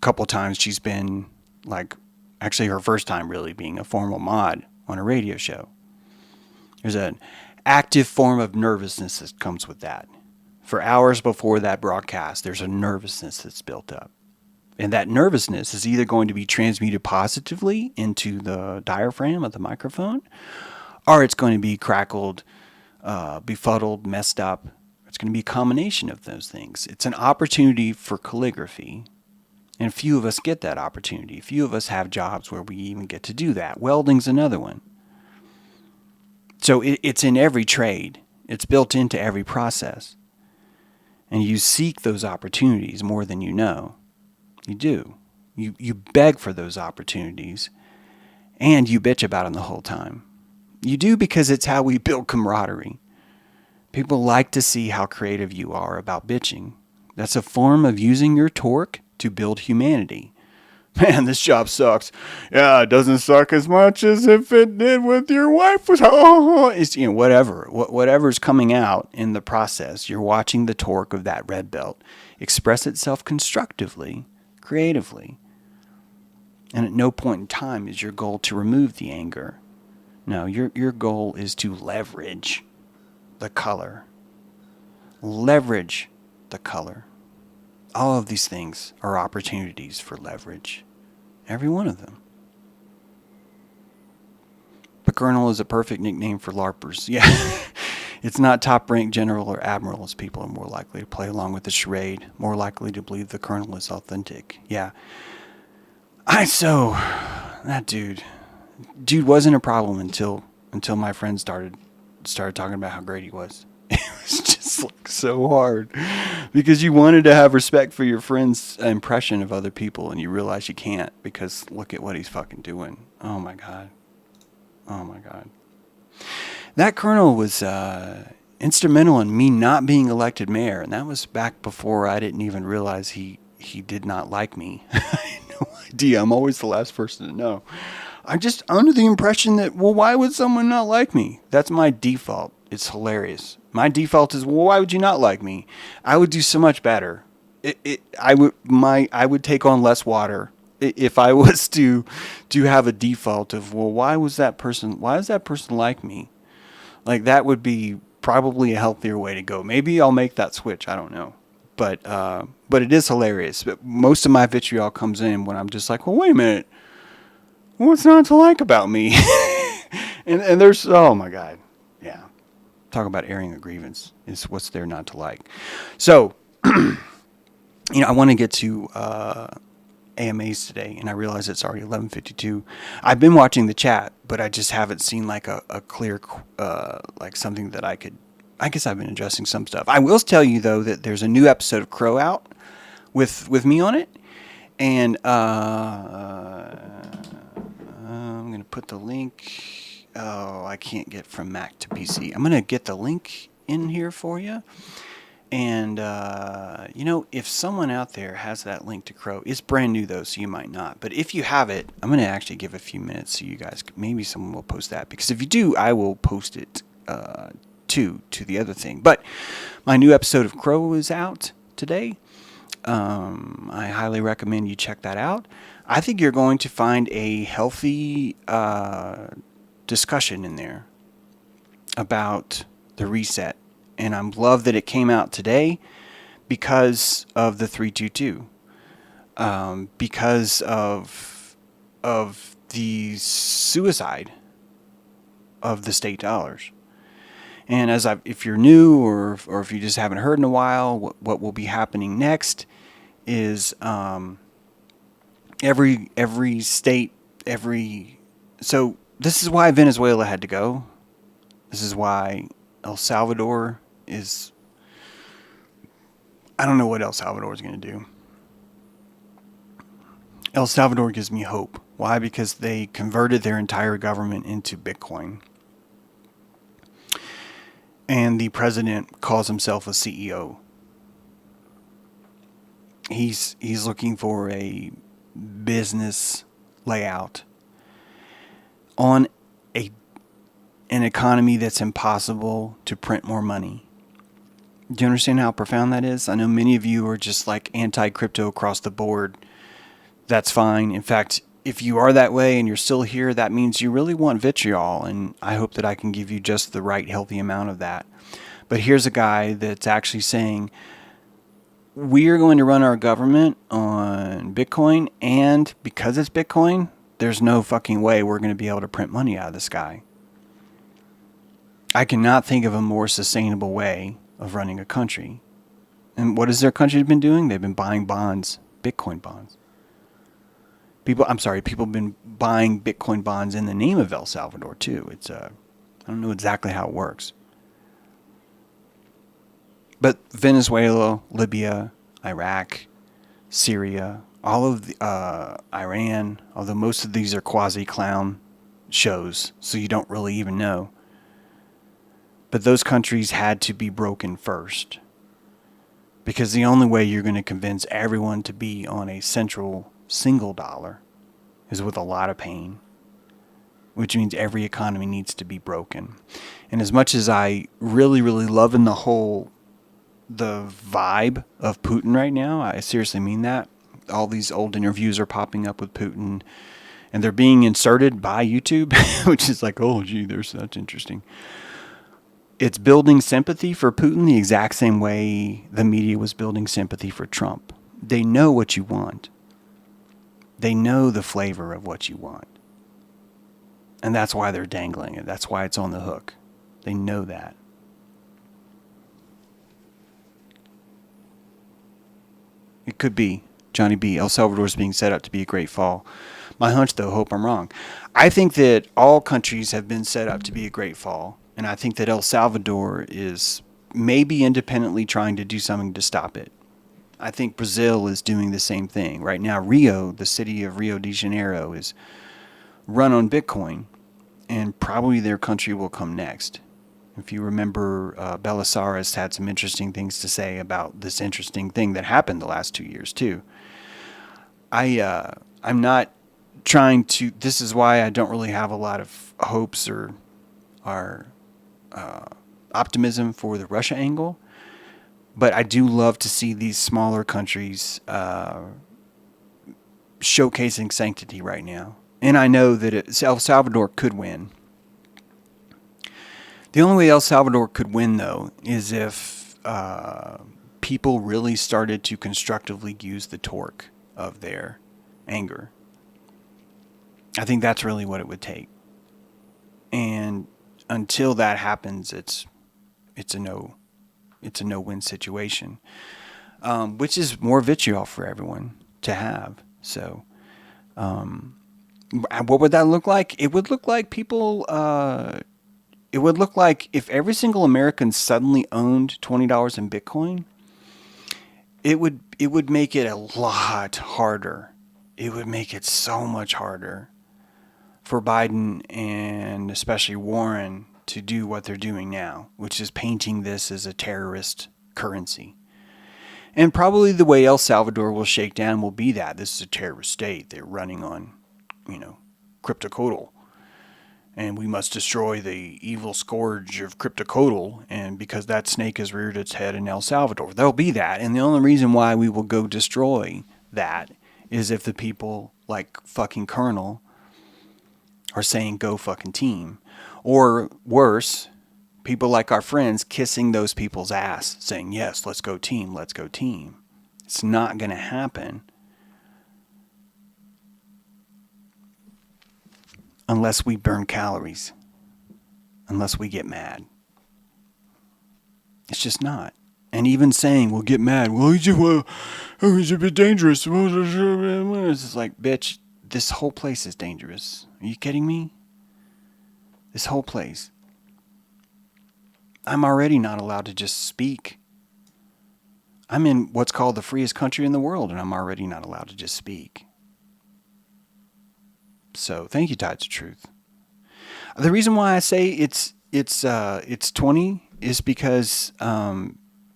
couple times she's been like, actually her first time really being a formal mod on a radio show. There's an active form of nervousness that comes with that. For hours before that broadcast, there's a nervousness that's built up. And that nervousness is either going to be transmuted positively into the diaphragm of the microphone, or it's going to be crackled, befuddled, messed up. It's going to be a combination of those things. It's an opportunity for calligraphy. And few of us get that opportunity. Few of us have jobs where we even get to do that. Welding's another one. So it's in every trade. It's built into every process. And you seek those opportunities more than you know. You do. You beg for those opportunities. And you bitch about them the whole time. You do because it's how we build camaraderie. People like to see how creative you are about bitching. That's a form of using your torque to build humanity. Man, this job sucks. Yeah, it doesn't suck as much as if it did with your wife. It's, whatever's coming out in the process. You're watching the torque of that red belt express itself constructively, creatively. And at no point in time is your goal to remove the anger. No, your goal is to leverage the color. Leverage the color. All of these things are opportunities for leverage. Every one of them. But Colonel is a perfect nickname for LARPers. Yeah. It's not top rank general or admiral, as people are more likely to play along with the charade, more likely to believe the Colonel is authentic. Yeah. That dude wasn't a problem until my friends started talking about how great he was. It was just like so hard because you wanted to have respect for your friend's impression of other people, and you realize you can't because look at what he's fucking doing. Oh my god. That Colonel was instrumental in me not being elected mayor, and that was back before I didn't even realize he did not like me. I had no idea. I'm always the last person to know. I'm just under the impression that, well, why would someone not like me? That's my default. It's hilarious. My default is, well, why would you not like me? I would do so much better. I would take on less water if I was to have a default of, well, why does that person like me? Like, that would be probably a healthier way to go. Maybe I'll make that switch. I don't know. But it is hilarious. But most of my vitriol comes in when I'm just like, well, wait a minute. What's not to like about me? and there's, oh my God. Yeah. Talk about airing a grievance is what's there not to like. So, I want to get to AMAs today, and I realize it's already 11:52. I've been watching the chat, but I just haven't seen like a clear, like something that I guess I've been addressing some stuff. I will tell you though that there's a new episode of Crow out with me on it, and I'm going to put the link. Oh, I can't get from Mac to PC. I'm going to get the link in here for you. And, if someone out there has that link to Crow, it's brand new though, so you might not. But if you have it, I'm going to actually give a few minutes so you guys, maybe someone will post that. Because if you do, I will post it to the other thing. But my new episode of Crow is out today. I highly recommend you check that out. I think you're going to find a healthy discussion in there about the reset. And I'm glad that it came out today because of the 322. Because of the suicide of the state dollars. And if you're new or if you just haven't heard in a while, what will be happening next is every state, so this is why Venezuela had to go. This is why El Salvador is, I don't know what El Salvador is going to do. El Salvador gives me hope. Why? Because they converted their entire government into Bitcoin. And the president calls himself a CEO. He's looking for a business layout on an economy that's impossible to print more money. Do you understand how profound that is? I know many of you are just like anti-crypto across the board. That's fine. In fact, if you are that way and you're still here, that means you really want vitriol, and I hope that I can give you just the right healthy amount of that. But here's a guy that's actually saying, we are going to run our government on Bitcoin, and because it's Bitcoin, there's no fucking way we're going to be able to print money out of the sky. I cannot think of a more sustainable way of running a country. And what has their country been doing? They've been buying bonds, Bitcoin bonds. People have been buying Bitcoin bonds in the name of El Salvador too. I don't know exactly how it works. But Venezuela, Libya, Iraq, Syria, all of the, Iran, although most of these are quasi-clown shows, so you don't really even know. But those countries had to be broken first. Because the only way you're going to convince everyone to be on a central single dollar is with a lot of pain, which means every economy needs to be broken. And as much as I really, really love in the vibe of Putin right now, I seriously mean that. All these old interviews are popping up with Putin, and they're being inserted by YouTube, which is like, oh, gee, that's interesting. It's building sympathy for Putin the exact same way the media was building sympathy for Trump. They know what you want. They know the flavor of what you want. And that's why they're dangling it. That's why it's on the hook. They know that. It could be Johnny B. El Salvador is being set up to be a great fall. My hunch, though, hope I'm wrong. I think that all countries have been set up to be a great fall. And I think that El Salvador is maybe independently trying to do something to stop it. I think Brazil is doing the same thing. Right now, Rio, the city of Rio de Janeiro, is run on Bitcoin. And probably their country will come next. If you remember, Belisarius had some interesting things to say about this interesting thing that happened the last 2 years, too. I'm not trying to... This is why I don't really have a lot of hopes or optimism for the Russia angle. But I do love to see these smaller countries showcasing sanctity right now. And I know that El Salvador could win. The only way El Salvador could win, though, is if people really started to constructively use the torque of their anger. I think that's really what it would take. And until that happens, it's a no-win situation, which is more vitriol for everyone to have. So, what would that look like? It would look like people. It would look like if every single American suddenly owned $20 in Bitcoin. It would make it a lot harder. It would make it so much harder for Biden and especially Warren to do what they're doing now, which is painting this as a terrorist currency. And probably the way El Salvador will shake down will be that this is a terrorist state. They're running on, cryptocodal. And we must destroy the evil scourge of cryptocodal. And because that snake has reared its head in El Salvador, there'll be that. And the only reason why we will go destroy that is if the people like fucking Colonel are saying go fucking team. Or worse, people like our friends kissing those people's ass, saying, yes, let's go team, let's go team. It's not going to happen unless we burn calories, unless we get mad. It's just not. And even saying, we'll get mad, it's a bit dangerous. It's like, bitch, this whole place is dangerous. Are you kidding me? This whole place. I'm already not allowed to just speak. I'm in what's called the freest country in the world, and I'm already not allowed to just speak. So thank you, Tides of Truth. The reason why I say it's 20 is because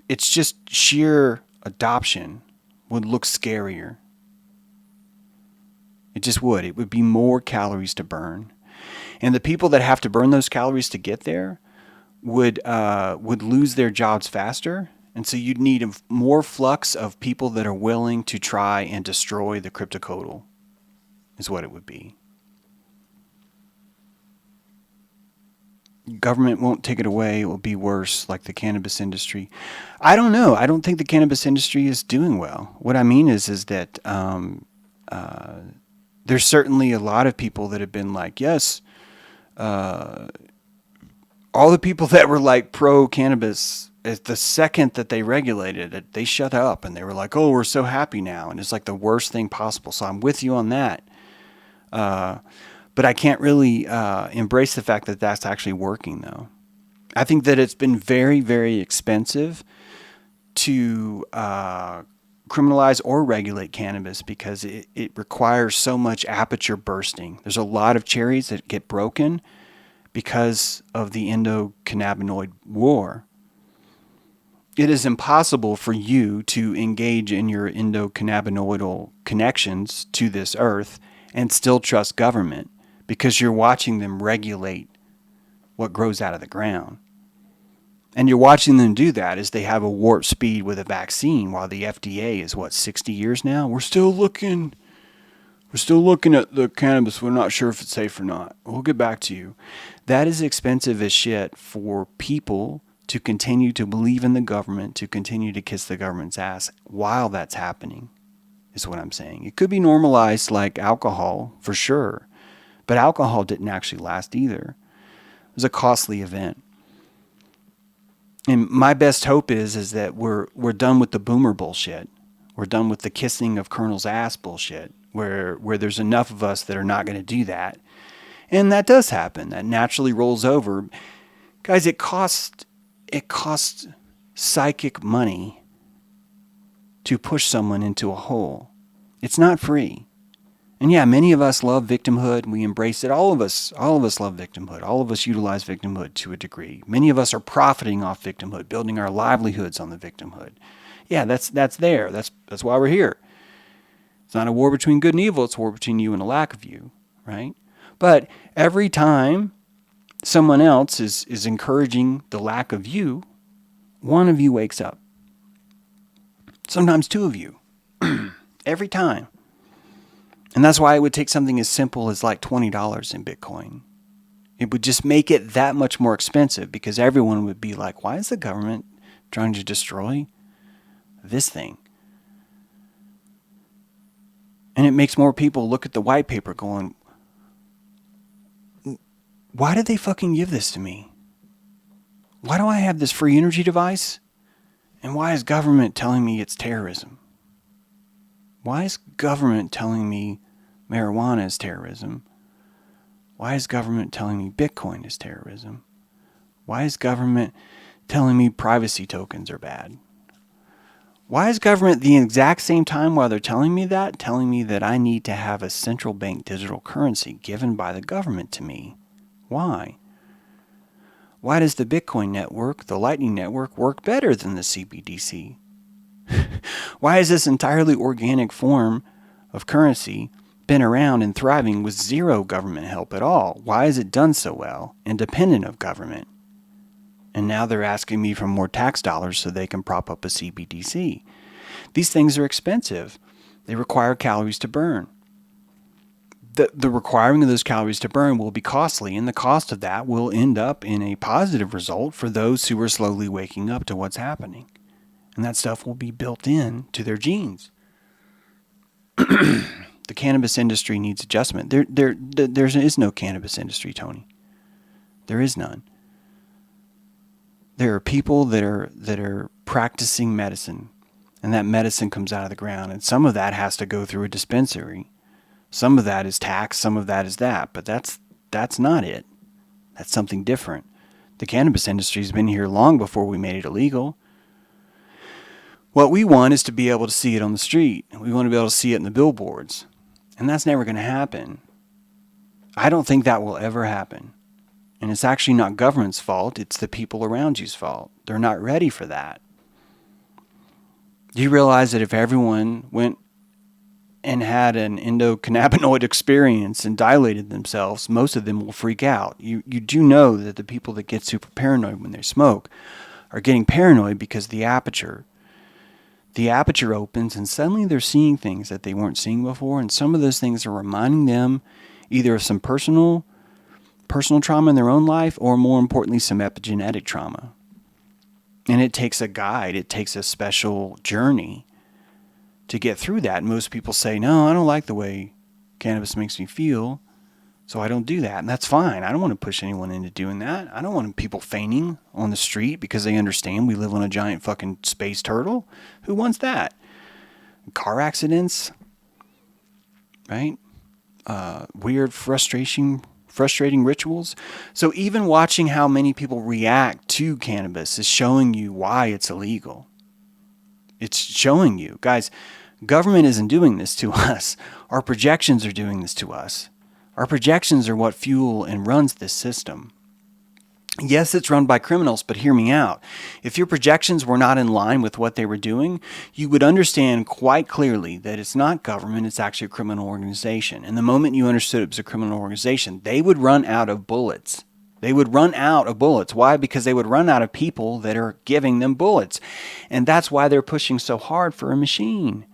it's just sheer adoption would look scarier. It just would. It would be more calories to burn. And the people that have to burn those calories to get there would lose their jobs faster And so you'd need a more flux of people that are willing to try and destroy the cryptocodal, is what it would be. Government won't take it away. It will be worse, like the cannabis industry. I don't know. I don't think the cannabis industry is doing well. What I mean is that there's certainly a lot of people that have been like, yes, all the people that were like pro-cannabis, the second that they regulated it, they shut up and they were like, oh, we're so happy now. And it's like the worst thing possible. So I'm with you on that. But I can't really embrace the fact that that's actually working, though. I think that it's been very, very expensive to criminalize or regulate cannabis because it requires so much aperture bursting. There's a lot of cherries that get broken because of the endocannabinoid war. It is impossible for you to engage in your endocannabinoidal connections to this earth and still trust government, because you're watching them regulate what grows out of the ground. And you're watching them do that as they have a warp speed with a vaccine, while the FDA is, 60 years now? We're still looking at the cannabis. We're not sure if it's safe or not. We'll get back to you. That is expensive as shit for people to continue to believe in the government, to continue to kiss the government's ass while that's happening, is what I'm saying. It could be normalized like alcohol, for sure. But alcohol didn't actually last either. It was a costly event. And my best hope is that we're done with the boomer bullshit. We're done with the kissing of Colonel's ass bullshit, where there's enough of us that are not going to do that. And that does happen. That naturally rolls over. Guys, it costs psychic money to push someone into a hole. It's not free. And yeah, many of us love victimhood. We embrace it. All of us love victimhood. All of us utilize victimhood to a degree. Many of us are profiting off victimhood, building our livelihoods on the victimhood. Yeah, that's there. That's why we're here. It's not a war between good and evil. It's a war between you and a lack of you, right? But every time someone else is encouraging the lack of you, one of you wakes up. Sometimes two of you. Every time. And that's why it would take something as simple as like $20 in Bitcoin. It would just make it that much more expensive, because everyone would be like, why is the government trying to destroy this thing? And it makes more people look at the white paper going, why did they fucking give this to me? Why do I have this free energy device? And why is government telling me it's terrorism? Why is government telling me marijuana is terrorism? Why is government telling me Bitcoin is terrorism? Why is government telling me privacy tokens are bad? Why is government the exact same time while they're telling me that I need to have a central bank digital currency given by the government to me? Why? Why does the Bitcoin network, the Lightning Network, work better than the CBDC? Why has this entirely organic form of currency been around and thriving with zero government help at all? Why has it done so well, independent of government? And now they're asking me for more tax dollars so they can prop up a CBDC. These things are expensive. They require calories to burn. The requiring of those calories to burn will be costly, and the cost of that will end up in a positive result for those who are slowly waking up to what's happening. And that stuff will be built in to their genes. The cannabis industry needs adjustment. There is no cannabis industry, Tony. There is none. There are people that are practicing medicine, and that medicine comes out of the ground, and some of that has to go through a dispensary. Some of that is tax, some of that is that, but that's not it. That's something different. The cannabis industry has been here long before we made it illegal. What we want is to be able to see it on the street. We want to be able to see it in the billboards. And that's never going to happen. I don't think that will ever happen. And it's actually not government's fault. It's the people around you's fault. They're not ready for that. Do you realize that if everyone went and had an endocannabinoid experience and dilated themselves, most of them will freak out? You do know that the people that get super paranoid when they smoke are getting paranoid because the aperture opens and suddenly they're seeing things that they weren't seeing before, and some of those things are reminding them either of some personal trauma in their own life, or more importantly, some epigenetic trauma. And it takes a guide, it takes a special journey to get through that. And most people say, no, I don't like the way cannabis makes me feel, so I don't do that. And that's fine. I don't want to push anyone into doing that. I don't want people fainting on the street because they understand we live on a giant fucking space turtle. Who wants that? Car accidents, right? Weird, frustrating rituals. So even watching how many people react to cannabis is showing you why it's illegal. It's showing you, guys, government isn't doing this to us. Our projections are doing this to us. Our projections are what fuel and runs this system. Yes, it's run by criminals, but hear me out. If your projections were not in line with what they were doing, you would understand quite clearly that it's not government, it's actually a criminal organization. And the moment you understood it was a criminal organization, they would run out of bullets. They would run out of bullets. Why? Because they would run out of people that are giving them bullets. And that's why they're pushing so hard for a machine.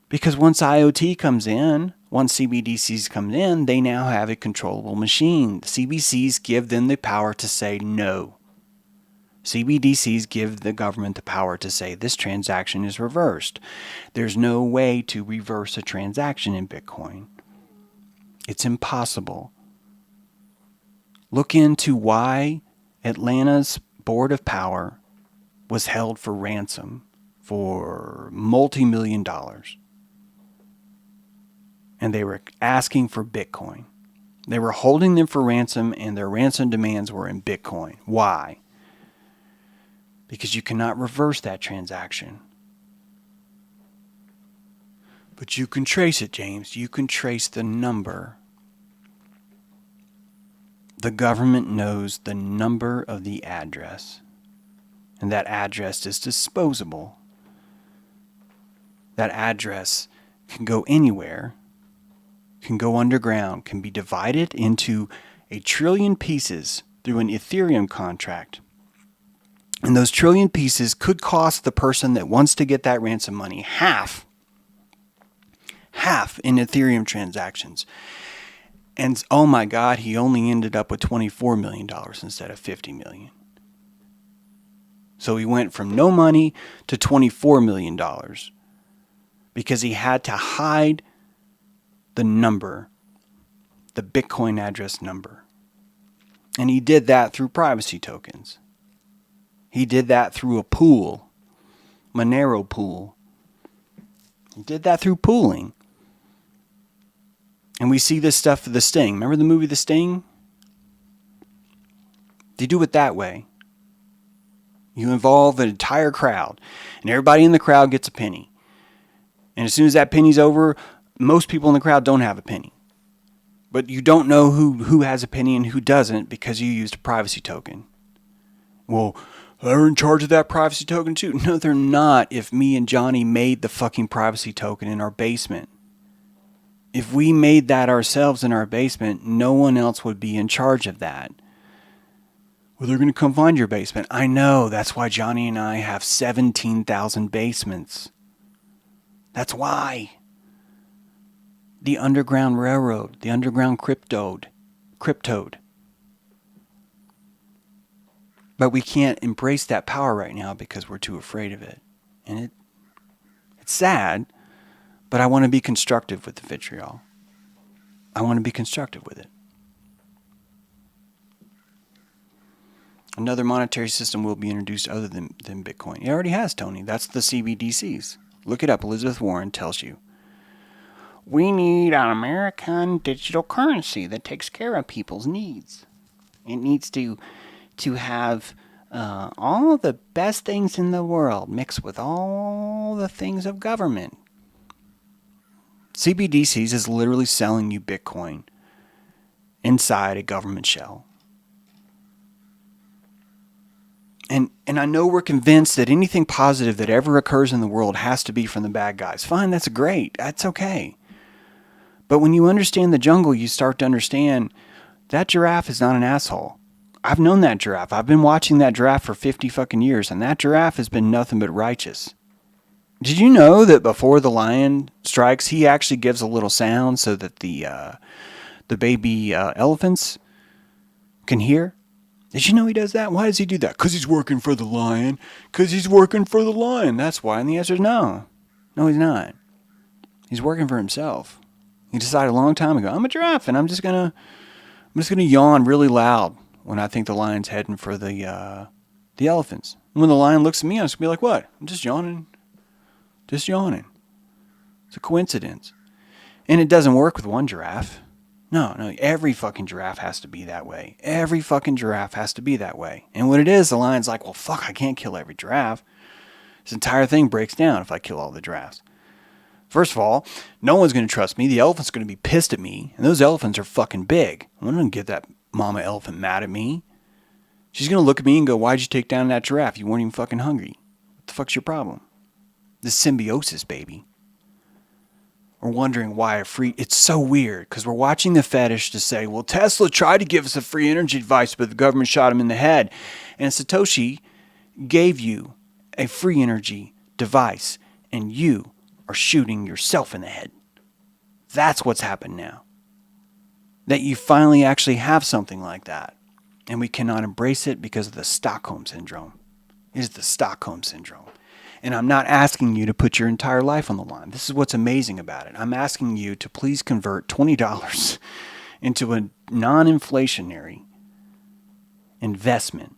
Because once IoT comes in, once CBDCs come in, they now have a controllable machine. CBCs give them the power to say no. CBDCs give the government the power to say this transaction is reversed. There's no way to reverse a transaction in Bitcoin. It's impossible. Look into why Atlanta's Board of Power was held for ransom for multi-million dollars. And they were asking for Bitcoin. They were holding them for ransom, and their ransom demands were in Bitcoin. Why? Because you cannot reverse that transaction. But you can trace it, James. You can trace the number. The government knows the number of the address. And that address is disposable. That address can go anywhere, can go underground, can be divided into 1 trillion pieces through an Ethereum contract. And those trillion pieces could cost the person that wants to get that ransom money half in Ethereum transactions. And oh my God, he only ended up with $24 million instead of $50 million. So he went from no money to $24 million because he had to hide the number, the Bitcoin address number. And he did that through privacy tokens. He did that through a pool, Monero pool. He did that through pooling. And we see this stuff for The Sting. Remember the movie The Sting? They do it that way. You involve an entire crowd, and everybody in the crowd gets a penny. And as soon as that penny's over, most people in the crowd don't have a penny. But you don't know who has a penny and who doesn't because you used a privacy token. Well, they're in charge of that privacy token too. No, they're not if me and Johnny made the fucking privacy token in our basement. If we made that ourselves in our basement, no one else would be in charge of that. Well, they're going to come find your basement. I know. That's why Johnny and I have 17,000 basements. That's why. The Underground Railroad, the Underground Cryptoed. But we can't embrace that power right now because we're too afraid of it. And it's sad, but I want to be constructive with the vitriol. I want to be constructive with it. Another monetary system will be introduced other than Bitcoin. It already has, Tony. That's the CBDCs. Look it up. Elizabeth Warren tells you. We need an American digital currency that takes care of people's needs. It needs to have all the best things in the world mixed with all the things of government. CBDCs is literally selling you Bitcoin inside a government shell. And I know we're convinced that anything positive that ever occurs in the world has to be from the bad guys. Fine, that's great. That's okay. But when you understand the jungle, you start to understand that giraffe is not an asshole. I've known that giraffe. I've been watching that giraffe for 50 fucking years, and that giraffe has been nothing but righteous. Did you know that before the lion strikes, he actually gives a little sound so that the baby elephants can hear? Did you know he does that? Why does he do that? Because he's working for the lion. Because he's working for the lion. That's why. And the answer is no. No, he's not. He's working for himself. He decided a long time ago, I'm a giraffe, and I'm just gonna yawn really loud when I think the lion's heading for the elephants. And when the lion looks at me, I'm just gonna be like, what? I'm just yawning. Just yawning. It's a coincidence. And it doesn't work with one giraffe. No, every fucking giraffe has to be that way. Every fucking giraffe has to be that way. And what it is, the lion's like, well, fuck, I can't kill every giraffe. This entire thing breaks down if I kill all the giraffes. First of all, no one's going to trust me. The elephant's going to be pissed at me. And those elephants are fucking big. I'm not going to get that mama elephant mad at me. She's going to look at me and go, why'd you take down that giraffe? You weren't even fucking hungry. What the fuck's your problem? This symbiosis, baby. We're wondering why it's so weird because we're watching the fetish to say, well, Tesla tried to give us a free energy device, but the government shot him in the head. And Satoshi gave you a free energy device, and you are shooting yourself in the head. That's what's happened now. That you finally actually have something like that. And we cannot embrace it because of the Stockholm Syndrome. It is the Stockholm Syndrome. And I'm not asking you to put your entire life on the line. This is what's amazing about it. I'm asking you to please convert $20 into a non-inflationary investment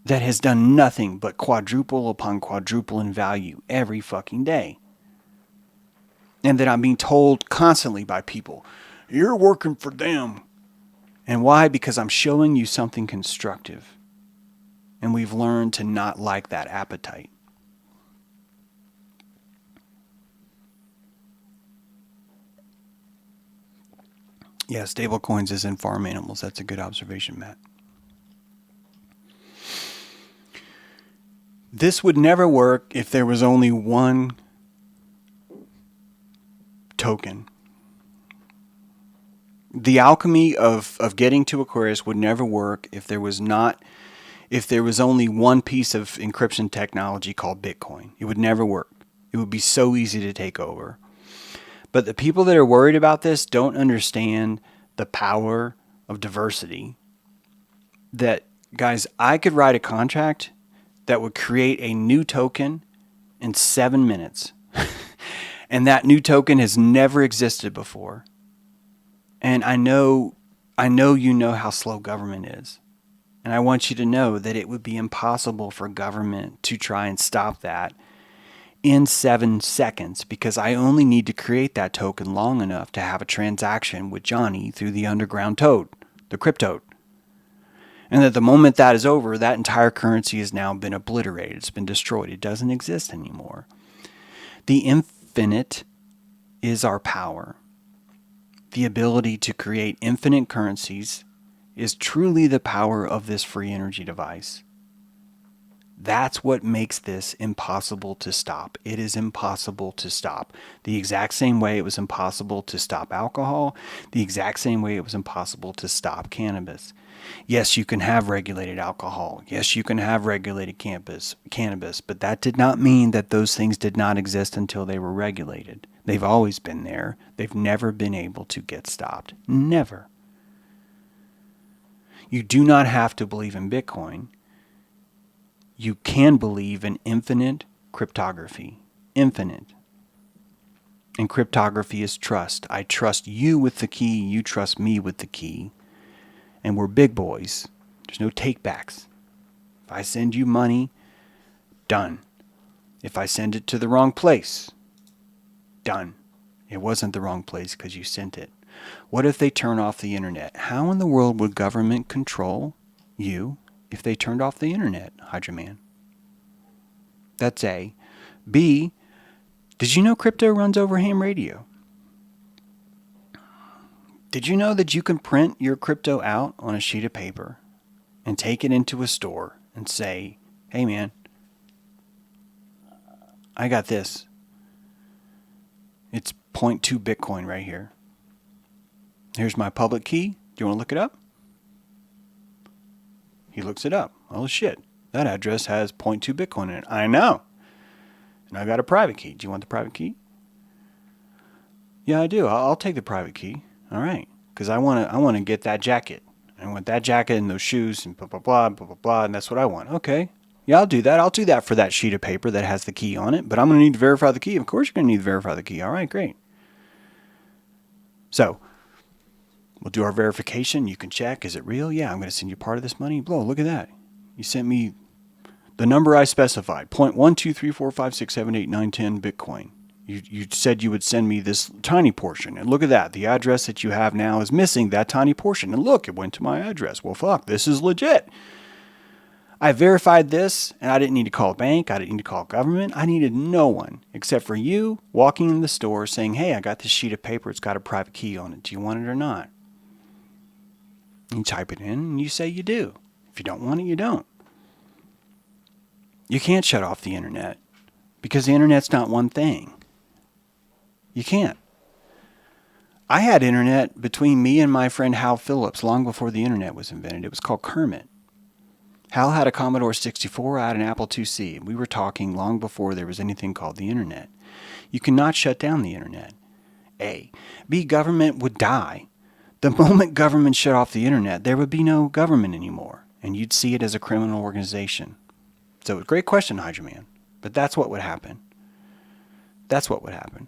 that has done nothing but quadruple upon quadruple in value every fucking day. And that I'm being told constantly by people, you're working for them. And why? Because I'm showing you something constructive. And we've learned to not like that appetite. Yeah, stable coins is in farm animals. That's a good observation, Matt. This would never work if there was only one token. The alchemy of getting to Aquarius would never work if there was only one piece of encryption technology called Bitcoin. It would never work. It would be so easy to take over. But the people that are worried about this don't understand the power of diversity. That, guys, I could write a contract that would create a new token in 7 minutes. And that new token has never existed before. And I know you know how slow government is. And I want you to know that it would be impossible for government to try and stop that in 7 seconds, because I only need to create that token long enough to have a transaction with Johnny through the underground toad, the cryptoad. And that the moment that is over, that entire currency has now been obliterated. It's been destroyed. It doesn't exist anymore. The infinite is our power. The ability to create infinite currencies is truly the power of this free energy device. That's what makes this impossible to stop. It is impossible to stop. The exact same way it was impossible to stop alcohol, the exact same way it was impossible to stop cannabis. Yes, you can have regulated alcohol. Yes, you can have regulated cannabis, but that did not mean that those things did not exist until they were regulated. They've always been there. They've never been able to get stopped. Never. You do not have to believe in Bitcoin. You can believe in infinite cryptography. Infinite. And cryptography is trust. I trust you with the key. You trust me with the key. And we're big boys. There's no takebacks. If I send you money, done. If I send it to the wrong place, done. It wasn't the wrong place because you sent it. What if they turn off the internet? How in the world would government control you if they turned off the internet, Hydra Man? That's A. B, did you know crypto runs over ham radio? Did you know that you can print your crypto out on a sheet of paper and take it into a store and say, hey man, I got this. It's 0.2 Bitcoin right here. Here's my public key. Do you want to look it up? He looks it up. Oh shit, that address has 0.2 Bitcoin in it. I know. And I got a private key. Do you want the private key? Yeah, I do. I'll take the private key. All right, because I want to get that jacket. I want that jacket and those shoes and blah blah blah blah blah blah, and that's what I want. Okay. Yeah, I'll do that. I'll do that for that sheet of paper that has the key on it, but I'm going to need to verify the key. Of course you're going to need to verify the key. All right, great. So we'll do our verification. You can check. Is it real? Yeah, I'm going to send you part of this money. Whoa, look at that. You sent me the number I specified, 0.12345678910 Bitcoin. You said you would send me this tiny portion. And look at that. The address that you have now is missing that tiny portion. And look, it went to my address. Well, fuck, this is legit. I verified this, and I didn't need to call a bank. I didn't need to call government. I needed no one except for you walking in the store saying, hey, I got this sheet of paper. It's got a private key on it. Do you want it or not? You type it in, and you say you do. If you don't want it, you don't. You can't shut off the internet because the internet's not one thing. You can't. I had internet between me and my friend Hal Phillips long before the internet was invented. It was called Kermit. Hal had a Commodore 64, I had an Apple IIc. We were talking long before there was anything called the internet. You cannot shut down the internet. A. B. Government would die. The moment government shut off the internet, there would be no government anymore, and you'd see it as a criminal organization. So, great question, Hydra Man. But that's what would happen. That's what would happen.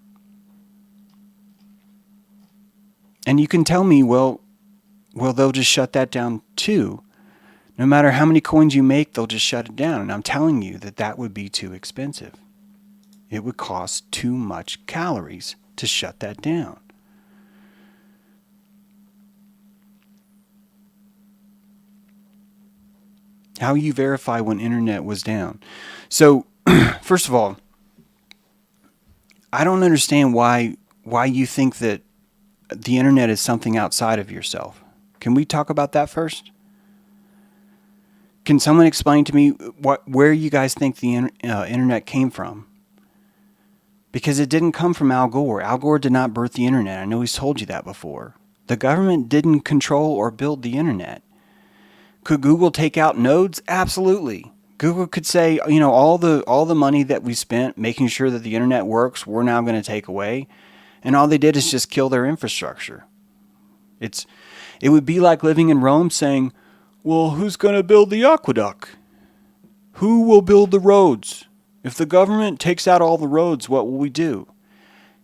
And you can tell me, well, they'll just shut that down too. No matter how many coins you make, they'll just shut it down. And I'm telling you that would be too expensive. It would cost too much calories to shut that down. How you verify when internet was down. So, first of all, I don't understand why you think that the internet is something outside of yourself. Can we talk about that first? Can someone explain to me where you guys think the internet came from? Because it didn't come from Al Gore. Al Gore did not birth the internet. I know he's told you that before. The government didn't control or build the internet. Could Google take out nodes? Absolutely. Google could say, all the money that we spent making sure that the internet works, we're now going to take away. And all they did is just kill their infrastructure. It would be like living in Rome saying, well, who's going to build the aqueduct? Who will build the roads? If the government takes out all the roads, what will we do?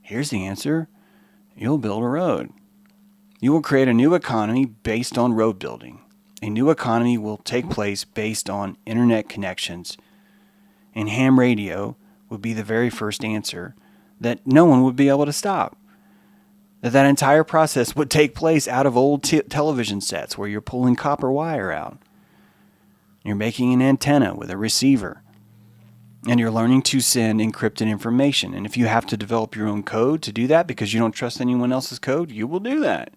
Here's the answer. You'll build a road. You will create a new economy based on road building. A new economy will take place based on internet connections. And ham radio would be the very first answer that no one would be able to stop. That entire process would take place out of old television sets where you're pulling copper wire out. You're making an antenna with a receiver. And you're learning to send encrypted information. And if you have to develop your own code to do that because you don't trust anyone else's code, you will do that.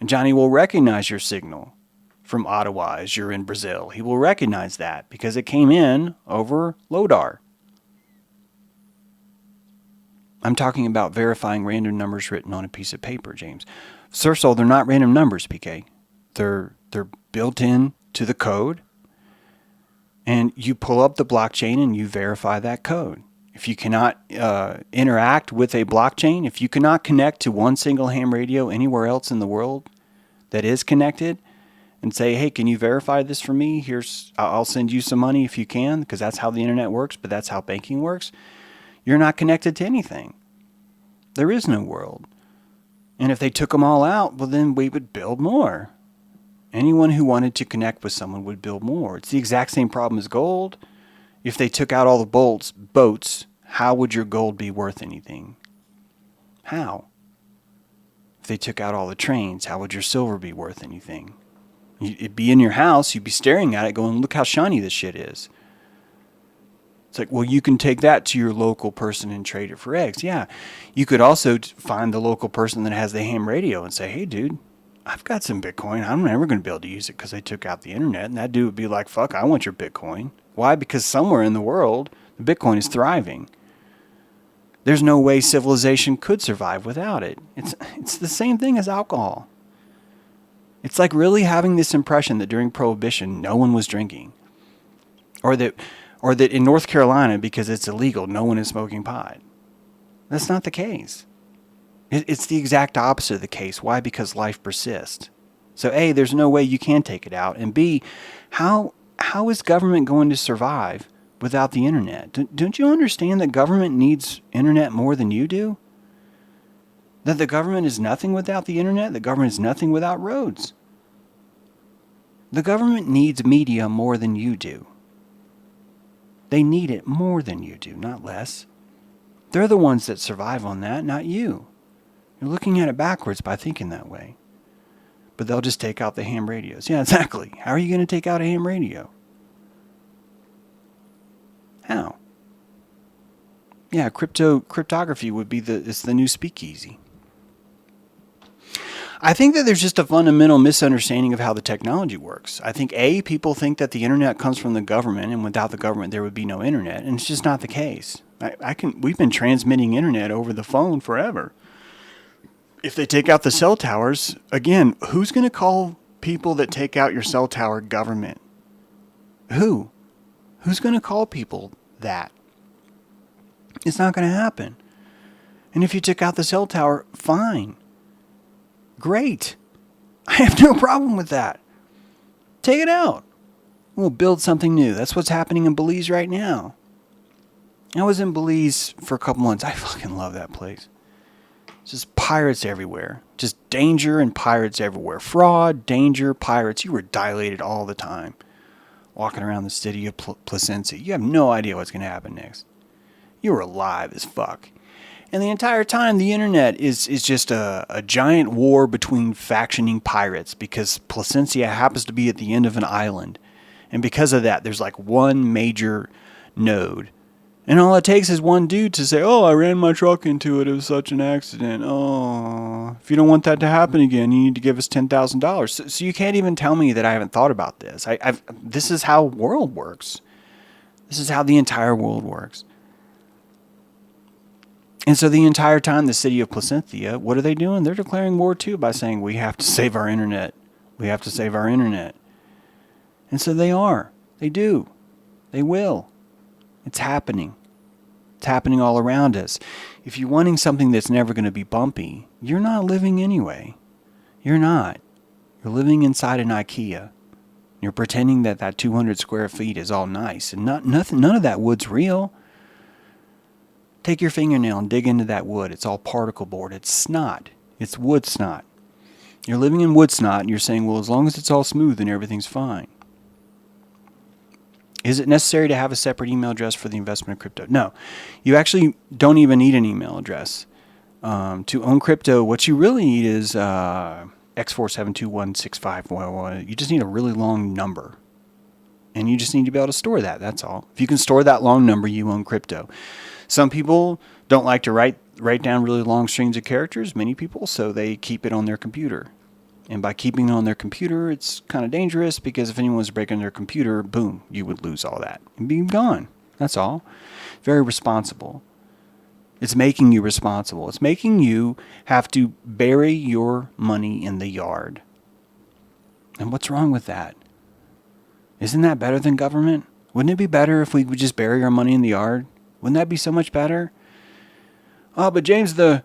And Johnny will recognize your signal from Ottawa as you're in Brazil. He will recognize that because it came in over LODAR. I'm talking about verifying random numbers written on a piece of paper, James. First of all, they're not random numbers, PK. They're built in to the code, and you pull up the blockchain and you verify that code. If you cannot interact with a blockchain, if you cannot connect to one single ham radio anywhere else in the world that is connected, and say, hey, can you verify this for me? I'll send you some money if you can, because that's how the internet works, but that's how banking works. You're not connected to anything. There is no world. And if they took them all out, well, then we would build more. Anyone who wanted to connect with someone would build more. It's the exact same problem as gold. If they took out all the boats, how would your gold be worth anything? How? If they took out all the trains, how would your silver be worth anything? It'd be in your house, you'd be staring at it going, look how shiny this shit is. It's like, well, you can take that to your local person and trade it for eggs. Yeah. You could also find the local person that has the ham radio and say, hey, dude, I've got some Bitcoin. I'm never going to be able to use it because they took out the internet. And that dude would be like, fuck, I want your Bitcoin. Why? Because somewhere in the world, the Bitcoin is thriving. There's no way civilization could survive without it. It's the same thing as alcohol. It's like really having this impression that during Prohibition, no one was drinking. Or that in North Carolina, because it's illegal, no one is smoking pot. That's not the case. It's the exact opposite of the case. Why? Because life persists. So A, there's no way you can take it out. And B, how is government going to survive without the internet? Don't you understand that government needs internet more than you do? That the government is nothing without the internet? The government is nothing without roads. The government needs media more than you do. They need it more than you do, not less. They're the ones that survive on that, not you. You're looking at it backwards by thinking that way. But they'll just take out the ham radios. Yeah, exactly. How are you going to take out a ham radio? How? Yeah, cryptography would be it's the new speakeasy. I think that there's just a fundamental misunderstanding of how the technology works. I think A, people think that the internet comes from the government, and without the government there would be no internet, and it's just not the case. We've been transmitting internet over the phone forever. If they take out the cell towers, again, who's going to call people that take out your cell tower government? Who? Who's going to call people that? It's not going to happen. And if you took out the cell tower, fine. Great. I have no problem with that. Take it out. We'll build something new. That's what's happening in Belize right now. I was in Belize for a couple months. I fucking love that place. Just pirates everywhere. Just danger and pirates everywhere. Fraud, danger, pirates. You were dilated all the time. Walking around the city of Placencia. You have no idea what's going to happen next. You were alive as fuck. And the entire time, the internet is just a giant war between factioning pirates because Placencia happens to be at the end of an island. And because of that, there's like one major node. And all it takes is one dude to say, oh, I ran my truck into it. It was such an accident. Oh, if you don't want that to happen again, you need to give us $10,000. So you can't even tell me that I haven't thought about this. This is how the world works. This is how the entire world works. And so the entire time, the city of Placencia, what are they doing? They're declaring war too by saying, we have to save our internet. We have to save our internet. And so they are. They do. They will. It's happening. It's happening all around us. If you're wanting something that's never going to be bumpy, you're not living anyway. You're not. You're living inside an IKEA. You're pretending that 200 square feet is all nice. And none of that wood's real. Take your fingernail and dig into that wood. It's all particle board. It's snot. It's wood snot. You're living in wood snot and you're saying, well, as long as it's all smooth, then everything's fine. Is it necessary to have a separate email address for the investment of crypto? No. You actually don't even need an email address. To own crypto, what you really need is X47216511. You just need a really long number. And you just need to be able to store that. That's all. If you can store that long number, you own crypto. Some people don't like to write down really long strings of characters, many people, so they keep it on their computer. And by keeping it on their computer, it's kind of dangerous because if anyone was breaking their computer, boom, you would lose all that and be gone. That's all. Very responsible. It's making you responsible. It's making you have to bury your money in the yard. And what's wrong with that? Isn't that better than government? Wouldn't it be better if we would just bury our money in the yard? Wouldn't that be so much better? Oh, but James, the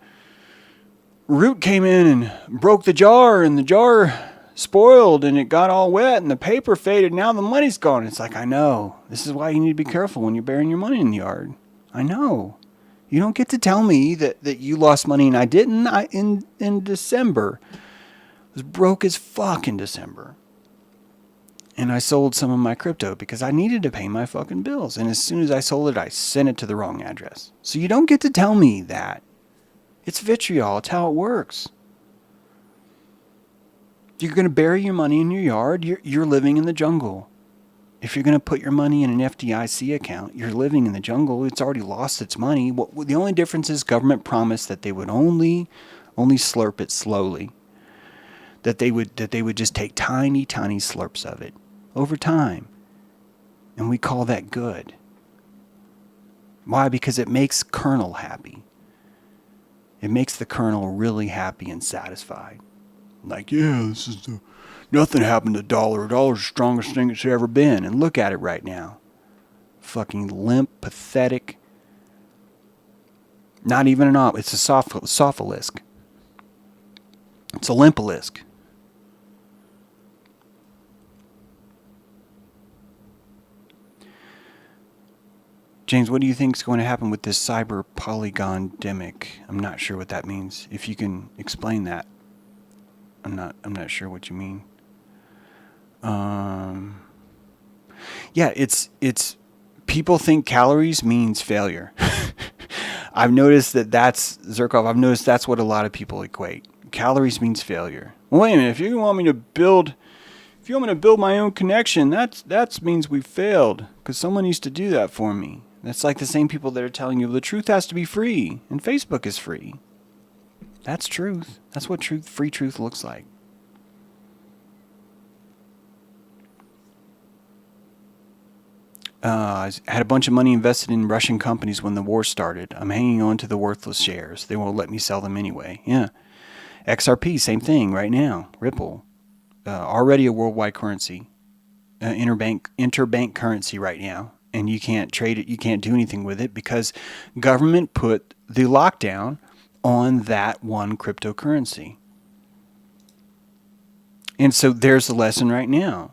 root came in and broke the jar, and the jar spoiled, and it got all wet, and the paper faded. Now the money's gone. It's like, I know. This is why you need to be careful when you're burying your money in the yard. I know. You don't get to tell me that you lost money and I didn't. In December. I was broke as fuck in December. And I sold some of my crypto because I needed to pay my fucking bills. And as soon as I sold it, I sent it to the wrong address. So you don't get to tell me that. It's vitriol. It's how it works. If you're going to bury your money in your yard, you're living in the jungle. If you're going to put your money in an FDIC account, you're living in the jungle. It's already lost its money. The only difference is government promised that they would only slurp it slowly. That they would just take tiny, tiny slurps of it over time. And we call that good. Why? Because it makes Colonel happy. It makes the Colonel really happy and satisfied. Like, yeah, this is nothing happened to the dollar. Dollar's the strongest thing it's ever been. And look at it right now. Fucking limp, pathetic. Not even an op. It's a sophilisk. It's a limpalisk. James, what do you think is going to happen with this cyber polygondemic? I'm not sure what that means. If you can explain that. I'm not sure what you mean. Yeah, it's people think calories means failure. I've noticed that's Zirkov. I've noticed that's what a lot of people equate. Calories means failure. Well, wait a minute. If you want me to build my own connection, that means we failed because someone needs to do that for me. That's like the same people that are telling you the truth has to be free and Facebook is free. That's truth. That's what free truth looks like. I had a bunch of money invested in Russian companies when the war started. I'm hanging on to the worthless shares. They won't let me sell them anyway. Yeah. XRP, same thing right now. Ripple, already a worldwide currency, interbank currency right now. And you can't trade it. You can't do anything with it because government put the lockdown on that one cryptocurrency. And so there's the lesson right now.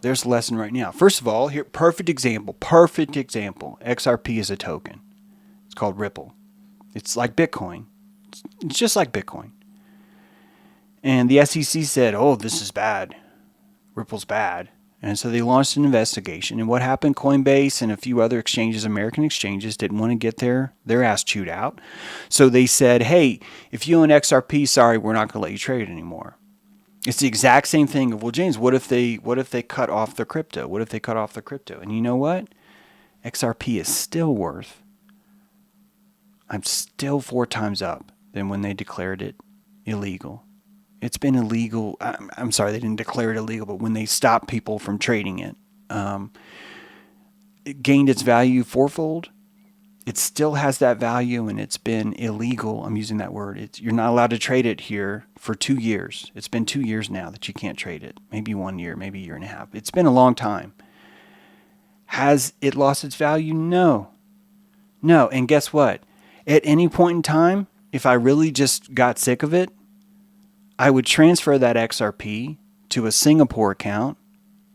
First of all, here, perfect example. XRP is a token. It's called Ripple. It's like Bitcoin. It's just like Bitcoin. And the SEC said, oh, this is bad. Ripple's bad. And so they launched an investigation. And what happened? Coinbase and a few other exchanges, American exchanges, didn't want to get their ass chewed out. So they said, hey, if you own XRP, sorry, we're not going to let you trade it anymore. It's the exact same thing of, well, James, what if they cut off the crypto? And you know what? XRP is still worth, I'm still 4 times up than when they declared it illegal. It's been illegal. I'm sorry, they didn't declare it illegal, but when they stopped people from trading it, it gained its value 4-fold. It still has that value, and it's been illegal. I'm using that word. You're not allowed to trade it here for 2 years. It's been 2 years now that you can't trade it. Maybe 1 year, maybe a year and a half. It's been a long time. Has it lost its value? No. And guess what? At any point in time, if I really just got sick of it, I would transfer that XRP to a Singapore account,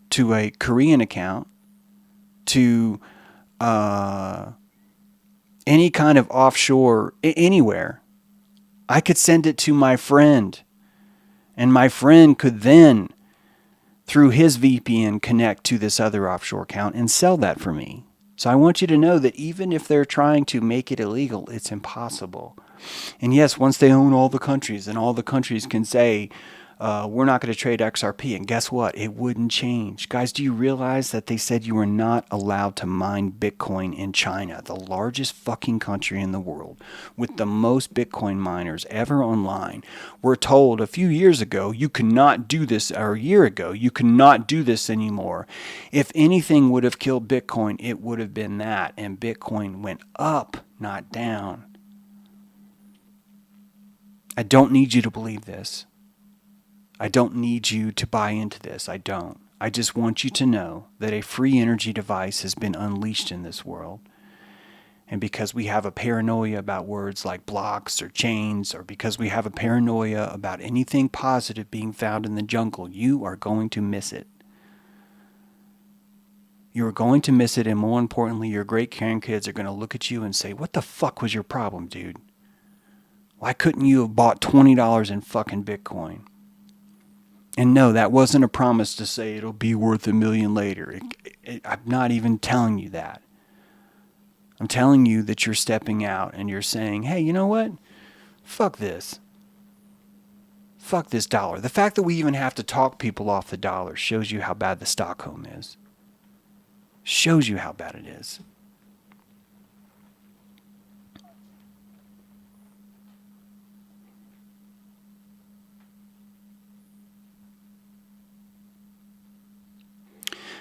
to a Korean account, to any kind of offshore, anywhere. I could send it to my friend, and my friend could then, through his VPN, connect to this other offshore account and sell that for me. So I want you to know that even if they're trying to make it illegal, it's impossible. And yes, once they own all the countries, and all the countries can say, we're not going to trade XRP. And guess what? It wouldn't change. Guys, do you realize that they said you were not allowed to mine Bitcoin in China, the largest fucking country in the world, with the most Bitcoin miners ever online? We're told a few years ago, you cannot do this, or a year ago, you cannot do this anymore. If anything would have killed Bitcoin, it would have been that. And Bitcoin went up, not down. I don't need you to believe this. I don't need you to buy into this. I don't. I just want you to know that a free energy device has been unleashed in this world. And because we have a paranoia about words like blocks or chains, or because we have a paranoia about anything positive being found in the jungle, you are going to miss it. You are going to miss it, and more importantly, your great grandkids are going to look at you and say, what the fuck was your problem, dude? Why couldn't you have bought $20 in fucking Bitcoin? And no, that wasn't a promise to say it'll be worth $1 million later. I'm not even telling you that. I'm telling you that you're stepping out and you're saying, hey, you know what? Fuck this. Fuck this dollar. The fact that we even have to talk people off the dollar shows you how bad the Stockholm is. Shows you how bad it is.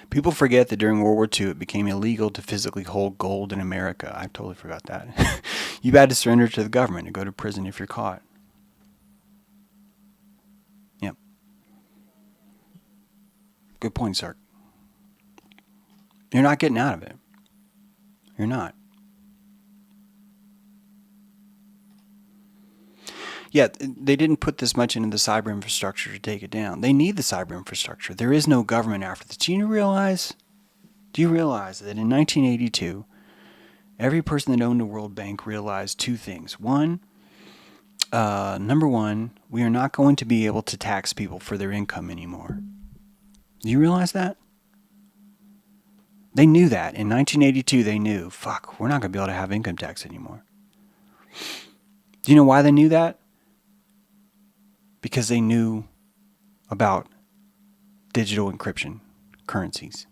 People forget that during World War II, it became illegal to physically hold gold in America. I totally forgot that. You had to surrender to the government and go to prison if you're caught. Yeah. Good point, Sark. You're not getting out of it. You're not. Yeah, they didn't put this much into the cyber infrastructure to take it down. They need the cyber infrastructure. There is no government after this. Do you realize that in 1982, every person that owned a World Bank realized two things. Number one, we are not going to be able to tax people for their income anymore. Do you realize that? They knew that. In 1982, they knew, fuck, we're not going to be able to have income tax anymore. Do you know why they knew that? Because they knew about digital encryption currencies.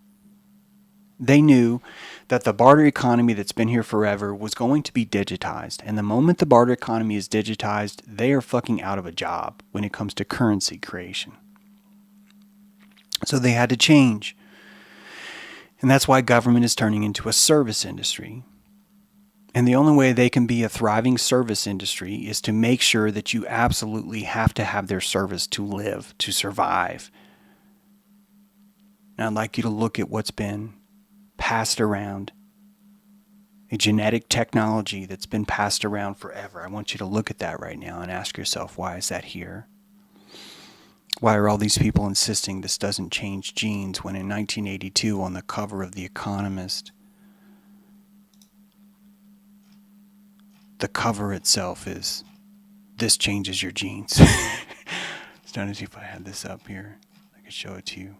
They knew that the barter economy that's been here forever was going to be digitized. And the moment the barter economy is digitized, they are fucking out of a job when it comes to currency creation. So they had to change. And that's why government is turning into a service industry. And the only way they can be a thriving service industry is to make sure that you absolutely have to have their service to live, to survive. Now I'd like you to look at what's been passed around. A genetic technology that's been passed around forever. I want you to look at that right now and ask yourself, why is that here? Why are all these people insisting this doesn't change genes when in 1982 on the cover of The Economist, the cover itself is, this changes your genes. It's trying to see if I had this up here. I could show it to you.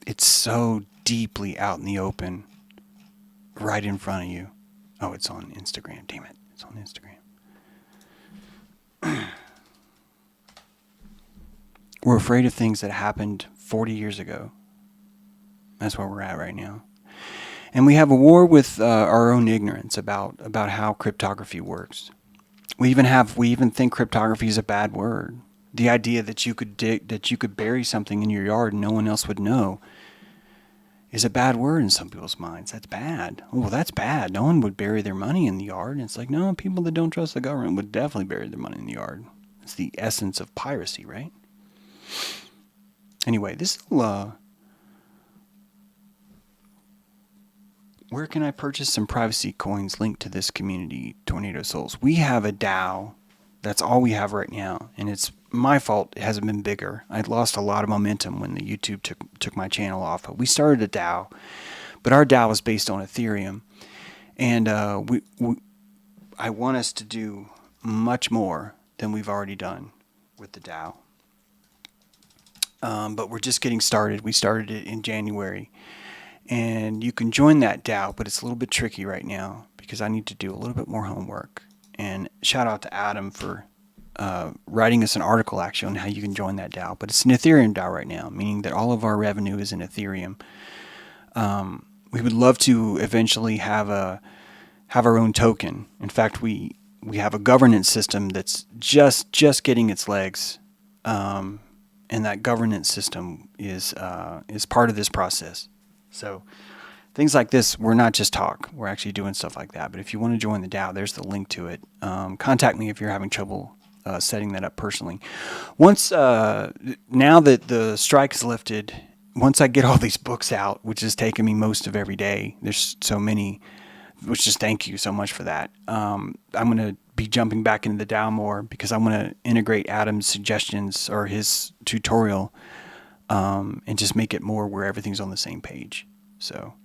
It's so deeply out in the open, right in front of you. Oh, it's on Instagram. Damn it. It's on Instagram. We're afraid of things that happened 40 years ago. That's where we're at right now. And we have a war with our own ignorance about how cryptography works. We even think cryptography is a bad word. The idea that you could bury something in your yard and no one else would know is a bad word in some people's minds. That's bad. Oh, well, that's bad. No one would bury their money in the yard. And it's like, no, people that don't trust the government would definitely bury their money in the yard. It's the essence of piracy, right? Anyway, where can I purchase some privacy coins linked to this community, Tornado Souls? We have a DAO. That's all we have right now. And it's my fault it hasn't been bigger. I'd lost a lot of momentum when the YouTube took my channel off. But we started a DAO. But our DAO is based on Ethereum. And I want us to do much more than we've already done with the DAO. But we're just getting started. We started it in January. And you can join that DAO, but it's a little bit tricky right now because I need to do a little bit more homework. And shout out to Adam for writing us an article actually on how you can join that DAO. But it's an Ethereum DAO right now, meaning that all of our revenue is in Ethereum. We would love to eventually have our own token. In fact, we have a governance system that's just getting its legs. And that governance system is part of this process. So things like this, we're not just talk. We're actually doing stuff like that. But if you want to join the DAO, there's the link to it. Contact me if you're having trouble setting that up personally. Once now that the strike is lifted, once I get all these books out, which is taking me most of every day, there's so many, which just thank you so much for that. I'm going to be jumping back into the DAO more because I want to integrate Adam's suggestions or his tutorial and just make it more where everything's on the same page. So,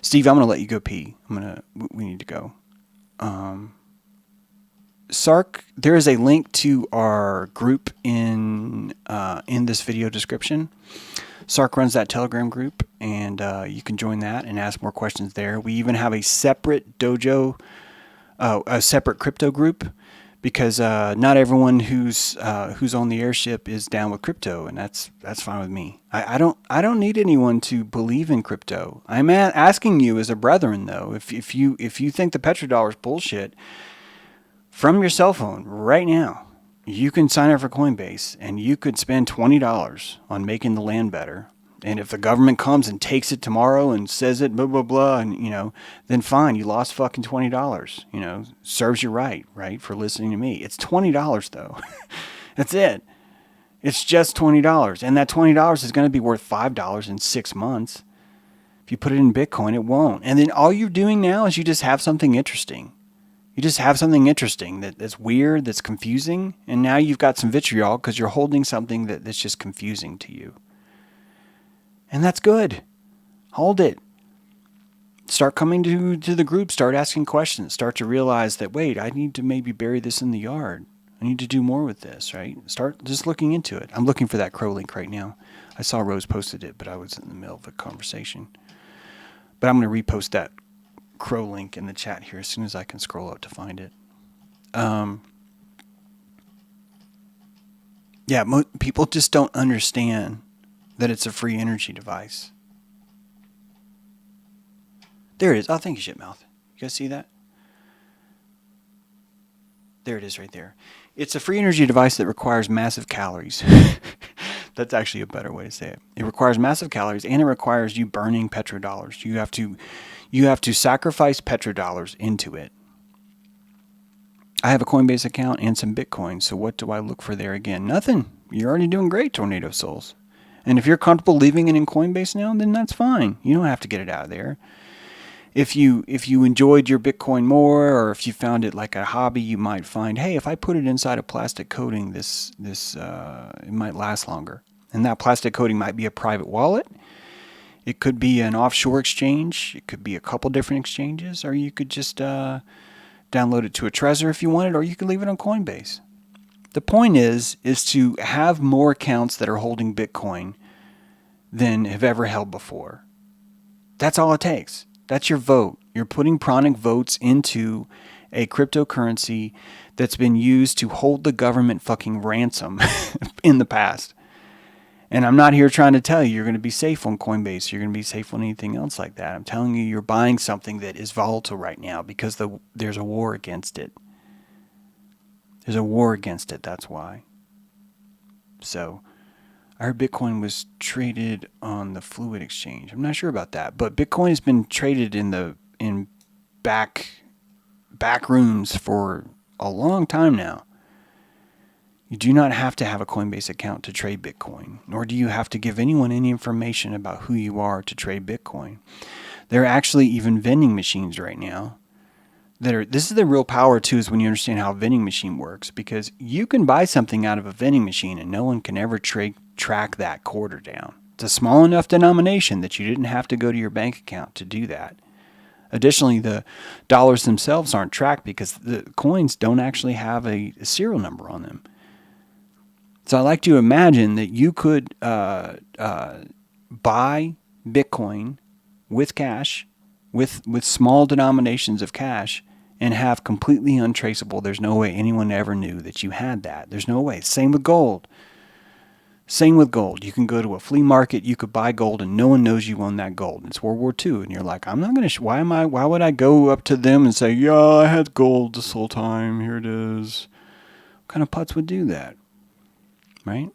Steve, I'm going to let you go pee. We need to go. Sark, there is a link to our group in this video description. Sark runs that Telegram group, and you can join that and ask more questions there. We even have a separate dojo, a separate crypto group, because not everyone who's on the airship is down with crypto, and that's fine with me. I don't need anyone to believe in crypto. I'm asking you as a brethren, though, if you think the petrodollar is bullshit, from your cell phone right now, you can sign up for Coinbase and you could spend $20 on making the land better. And if the government comes and takes it tomorrow and says it, blah, blah, blah, and, then fine, you lost fucking $20, serves you right, for listening to me. It's $20 though. That's it. It's just $20. And that $20 is going to be worth $5 in 6 months. If you put it in Bitcoin, it won't. And then all you're doing now is you just have something interesting. You just have something interesting that's weird, that's confusing. And now you've got some vitriol because you're holding something that's just confusing to you. And that's good. Hold it. Start coming to the group. Start asking questions. Start to realize that, wait, I need to maybe bury this in the yard. I need to do more with this, right? Start just looking into it. I'm looking for that Crow link right now. I saw Rose posted it, but I was in the middle of a conversation. But I'm going to repost that Crow link in the chat here as soon as I can scroll up to find it. People just don't understand that it's a free energy device. There it is. Oh, thank you, Shitmouth. You guys see that? There it is right there. It's a free energy device that requires massive calories. That's actually a better way to say it. It requires massive calories, and it requires you burning petrodollars. You have to sacrifice petrodollars into it. I have a Coinbase account and some Bitcoin, so what do I look for there again? Nothing. You're already doing great, Tornado Souls. And if you're comfortable leaving it in Coinbase now, then that's fine. You don't have to get it out of there. If you enjoyed your Bitcoin more, or if you found it like a hobby, you might find, hey, if I put it inside a plastic coating, it might last longer. And that plastic coating might be a private wallet. It could be an offshore exchange. It could be a couple different exchanges, or you could just download it to a Trezor if you wanted, or you could leave it on Coinbase. The point is to have more accounts that are holding Bitcoin than have ever held before. That's all it takes. That's your vote. You're putting pranic votes into a cryptocurrency that's been used to hold the government fucking ransom in the past. And I'm not here trying to tell you you're going to be safe on Coinbase. You're going to be safe on anything else like that. I'm telling you you're buying something that is volatile right now because there's a war against it. There's a war against it. That's why. So I heard Bitcoin was traded on the Fluid Exchange. I'm not sure about that, but Bitcoin has been traded in back rooms for a long time now. You do not have to have a Coinbase account to trade Bitcoin, nor do you have to give anyone any information about who you are to trade Bitcoin. There are actually even vending machines right now this is the real power too, is when you understand how a vending machine works, because you can buy something out of a vending machine and no one can ever track that quarter down. It's a small enough denomination that you didn't have to go to your bank account to do that. Additionally, the dollars themselves aren't tracked because the coins don't actually have a serial number on them. So I like to imagine that you could buy Bitcoin with cash, with small denominations of cash, and have completely untraceable. There's no way anyone ever knew that you had that. There's no way. Same with gold. You can go to a flea market, you could buy gold, and no one knows you own that gold. It's World War II, and you're like, I'm not going to, why would I go up to them and say, yeah, I had gold this whole time, here it is. What kind of putz would do that? Right?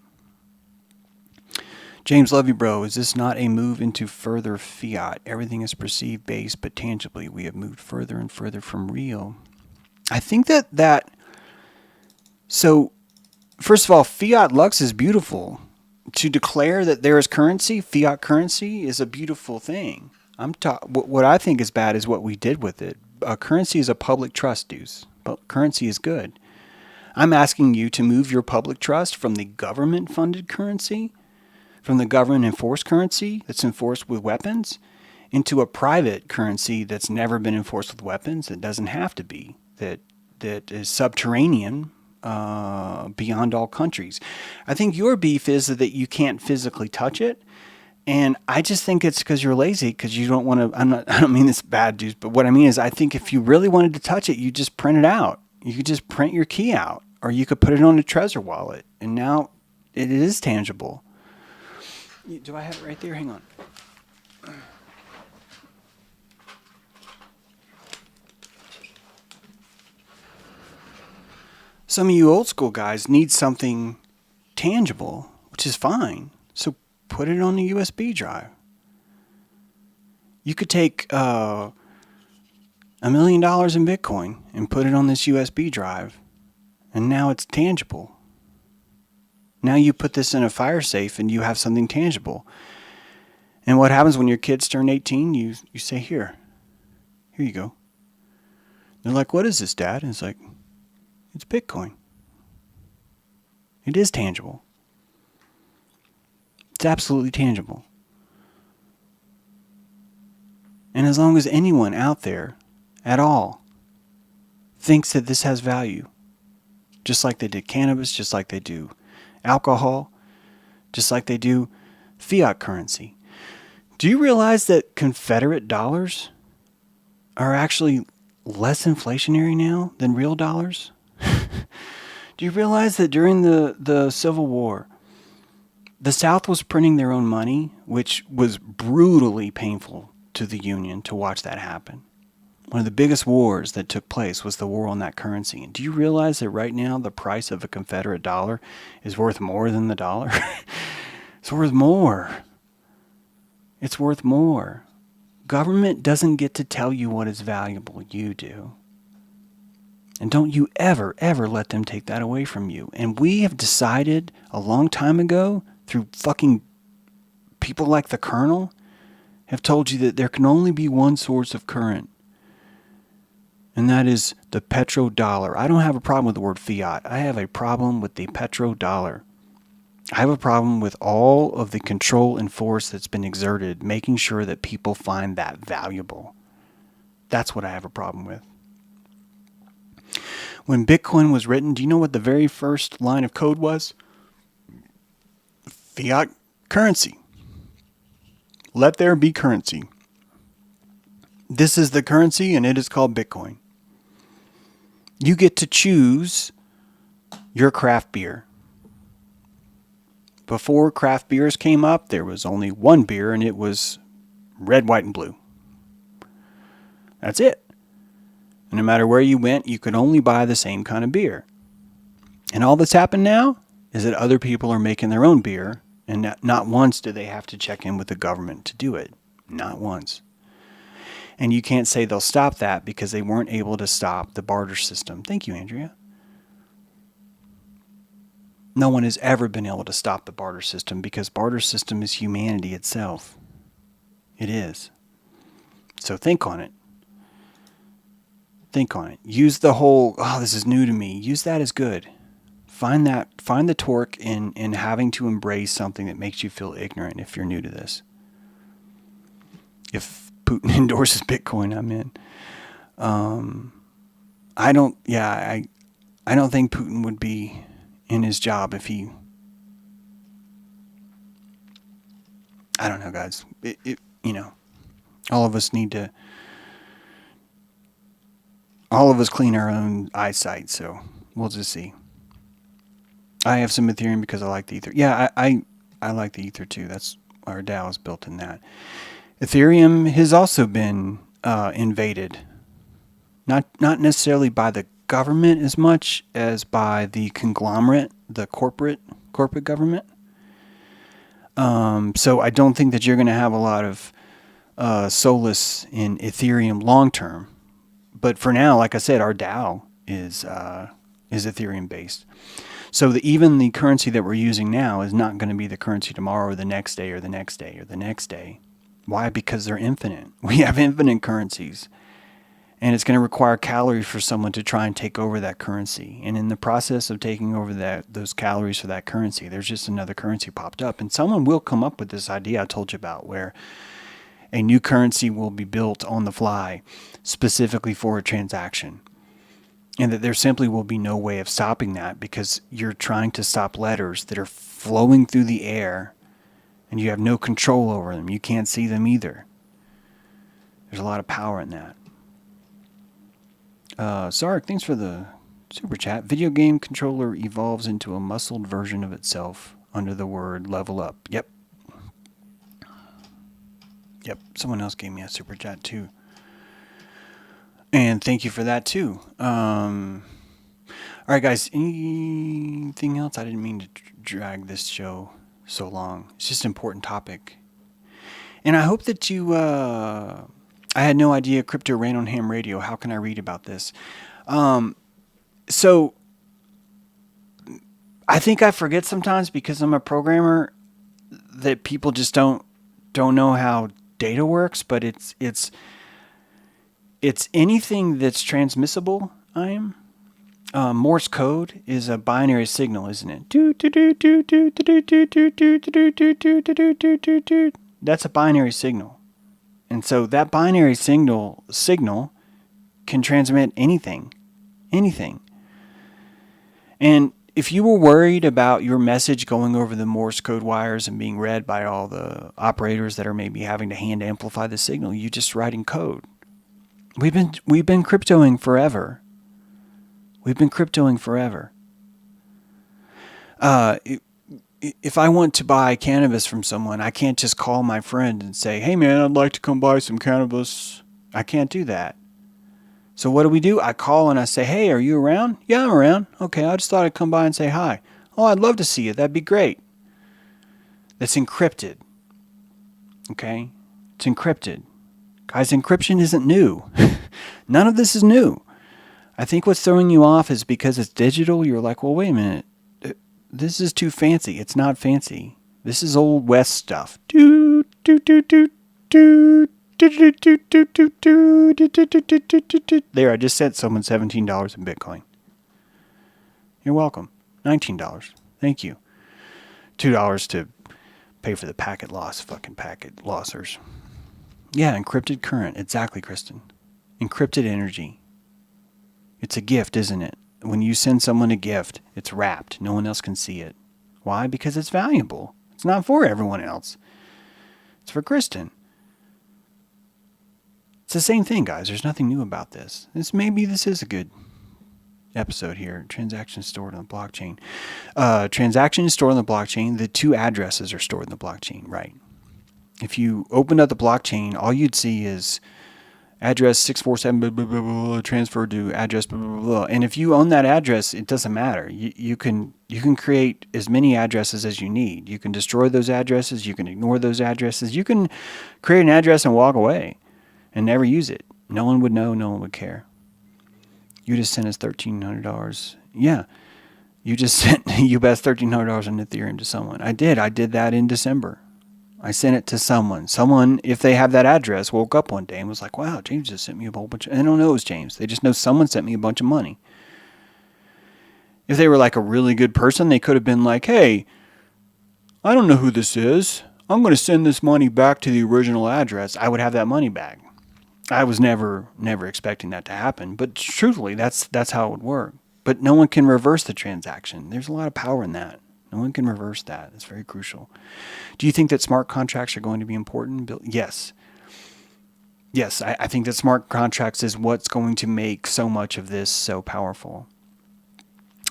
James, love you, bro. Is this not a move into further fiat? Everything is perceived based, but tangibly we have moved further and further from real. I think so first of all, fiat lux is beautiful. To declare that there is currency, fiat currency, is a beautiful thing. What I think is bad is what we did with it. Currency is a public trust, dues. But currency is good. I'm asking you to move your public trust from the government-funded currency, from the government-enforced currency that's enforced with weapons, into a private currency that's never been enforced with weapons, that doesn't have to be, that is subterranean beyond all countries. I think your beef is that you can't physically touch it, and I just think it's because you're lazy, because you don't want to. I don't mean this bad, dudes, but what I mean is I think if you really wanted to touch it, you just print it out. You could just print your key out, or you could put it on a Trezor wallet, and now it is tangible. Do I have it right there? Hang on. Some of you old school guys need something tangible, which is fine. So put it on a USB drive. You could take $1 million in Bitcoin and put it on this USB drive, and now it's tangible. Now you put this in a fire safe and you have something tangible. And what happens when your kids turn 18? You say, here you go. They're like, what is this, Dad? And it's like, it's Bitcoin. It is tangible. It's absolutely tangible. And as long as anyone out there at all thinks that this has value, just like they did cannabis, just like they do alcohol, just like they do fiat currency. Do you realize that Confederate dollars are actually less inflationary now than real dollars? Do you realize that during the Civil War, the South was printing their own money, which was brutally painful to the Union to watch that happen? One of the biggest wars that took place was the war on that currency. And do you realize that right now the price of a Confederate dollar is worth more than the dollar? It's worth more. It's worth more. Government doesn't get to tell you what is valuable. You do. And don't you ever, ever let them take that away from you. And we have decided a long time ago, through fucking people like the Colonel, have told you that there can only be one source of current. And that is the petrodollar. I don't have a problem with the word fiat. I have a problem with the petrodollar. I have a problem with all of the control and force that's been exerted, making sure that people find that valuable. That's what I have a problem with. When Bitcoin was written, do you know what the very first line of code was? Fiat currency. Let there be currency. This is the currency, and it is called Bitcoin. You get to choose your craft beer. Before craft beers came up, there was only one beer, and it was red, white, and blue. That's it. And no matter where you went, you could only buy the same kind of beer. And all that's happened now is that other people are making their own beer, and not once do they have to check in with the government to do it. Not once. And you can't say they'll stop that because they weren't able to stop the barter system. Thank you, Andrea. No one has ever been able to stop the barter system because barter system is humanity itself. It is. So think on it. Think on it. Use the whole, this is new to me. Use that as good. Find the torque in having to embrace something that makes you feel ignorant if you're new to this. If Putin endorses Bitcoin, I'm in. I don't think Putin would be in his job if he, I don't know, guys. All of us clean our own eyesight, so we'll just see. I have some Ethereum because I like the Ether. Yeah, I like the Ether too. That's our DAO is built in that. Ethereum has also been invaded, not necessarily by the government as much as by the conglomerate, the corporate government. So I don't think that you're going to have a lot of solace in Ethereum long term. But for now, like I said, our DAO is Ethereum based. So even the currency that we're using now is not going to be the currency tomorrow or the next day or the next day or the next day. Why? Because they're infinite. We have infinite currencies. And it's going to require calories for someone to try and take over that currency. And in the process of taking over those calories for that currency, there's just another currency popped up. And someone will come up with this idea I told you about where a new currency will be built on the fly specifically for a transaction. And that there simply will be no way of stopping that because you're trying to stop letters that are flowing through the air and you have no control over them. You can't see them either. There's a lot of power in that. Sark, thanks for the super chat. Video game controller evolves into a muscled version of itself under the word level up. Yep. Someone else gave me a super chat too. And thank you for that too. All right, guys. Anything else? I didn't mean to drag this show so long. It's just an important topic. And I hope that you... I had no idea crypto ran on ham radio. How can I read about this? So I think I forget sometimes because I'm a programmer that people just don't know how data works, but it's anything that's transmissible. Morse code is a binary signal, isn't it? That's a binary signal. And so that binary signal can transmit anything. And if you were worried about your message going over the Morse code wires and being read by all the operators that are maybe having to hand amplify the signal, you just write in code. We've been cryptoing forever. If I want to buy cannabis from someone, I can't just call my friend and say, "Hey man, I'd like to come buy some cannabis." I can't do that. So what do? I call and I say, "Hey, are you around?" "Yeah, I'm around." "Okay, I just thought I'd come by and say hi." "Oh, I'd love to see you. That'd be great." That's encrypted. Okay? It's encrypted. Guys, encryption isn't new. None of this is new. I think what's throwing you off is because it's digital, you're like, well, wait a minute. This is too fancy. It's not fancy. This is old West stuff. There, I just sent someone $17 in Bitcoin. You're welcome. $19. Thank you. $2 to pay for the packet loss. Fucking packet lossers. Yeah, encrypted current. Exactly, Kristen. Encrypted energy. It's a gift, isn't it? When you send someone a gift, it's wrapped. No one else can see it. Why? Because it's valuable. It's not for everyone else. It's for Kristen. It's the same thing, guys. There's nothing new about this. Maybe this is a good episode here. Transactions stored on the blockchain. Transaction is stored on the blockchain. The two addresses are stored in the blockchain, right? If you opened up the blockchain, all you'd see is address 647 blah, blah, blah, blah, transferred to address blah, blah, blah. And if you own that address, it doesn't matter. You can create as many addresses as you need. You can destroy those addresses. You can ignore those addresses. You can create an address and walk away and never use it. No one would know. No one would care. You just sent us $1,300. Yeah. You just sent UBS $1,300 on Ethereum to someone. I did that in December. I sent it to someone. Someone, if they have that address, woke up one day and was like, wow, James just sent me a whole bunch of... I don't know it was James. They just know someone sent me a bunch of money. If they were like a really good person, they could have been like, hey, I don't know who this is. I'm going to send this money back to the original address. I would have that money back. I was never expecting that to happen. But truthfully, that's how it would work. But no one can reverse the transaction. There's a lot of power in that. No one can reverse that. It's very crucial. Do you think that smart contracts are going to be important? Yes. Yes, I think that smart contracts is what's going to make so much of this so powerful.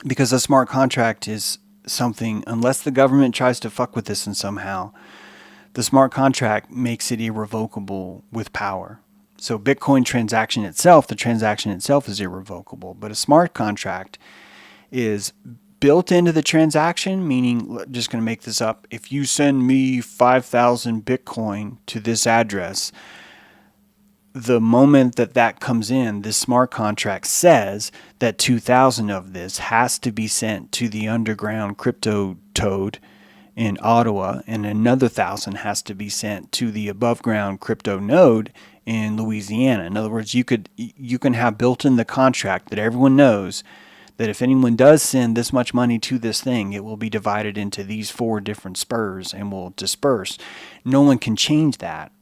Because a smart contract is something, unless the government tries to fuck with this in somehow, the smart contract makes it irrevocable with power. So Bitcoin transaction itself, the transaction itself is irrevocable. But a smart contract is built into the transaction, meaning, just going to make this up, if you send me 5,000 Bitcoin to this address, the moment that comes in, this smart contract says that 2,000 of this has to be sent to the underground crypto toad in Ottawa, and another 1,000 has to be sent to the above ground crypto node in Louisiana. In other words, you can have built in the contract that everyone knows that if anyone does send this much money to this thing, it will be divided into these 4 different spurs and will disperse. No one can change that.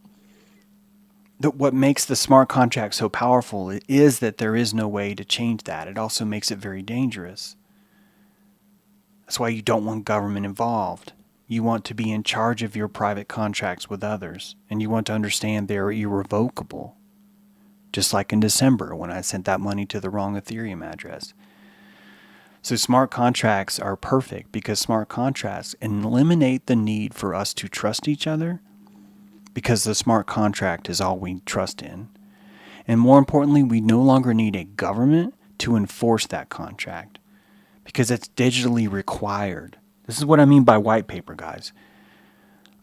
What makes the smart contract so powerful is that there is no way to change that. It also makes it very dangerous. That's why you don't want government involved. You want to be in charge of your private contracts with others, and you want to understand they're irrevocable. Just like in December when I sent that money to the wrong Ethereum address. So smart contracts are perfect because smart contracts eliminate the need for us to trust each other, because the smart contract is all we trust in. And more importantly, we no longer need a government to enforce that contract because it's digitally required. This is what I mean by white paper, guys.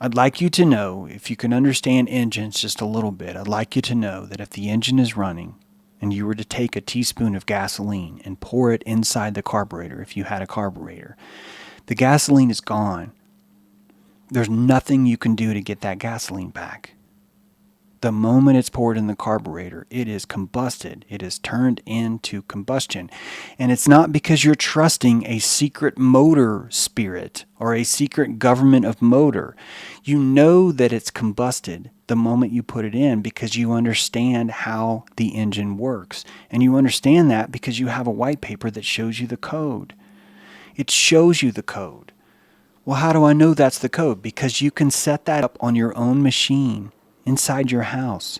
I'd like you to know, if you can understand engines just a little bit, I'd like you to know that if the engine is running and you were to take a teaspoon of gasoline and pour it inside the carburetor, if you had a carburetor, the gasoline is gone. There's nothing you can do to get that gasoline back. The moment it's poured in the carburetor, it is combusted. It is turned into combustion. And it's not because you're trusting a secret motor spirit or a secret government of motor. You know that it's combusted the moment you put it in because you understand how the engine works. And you understand that because you have a white paper that shows you the code. It shows you the code. Well, how do I know that's the code? Because you can set that up on your own machine inside your house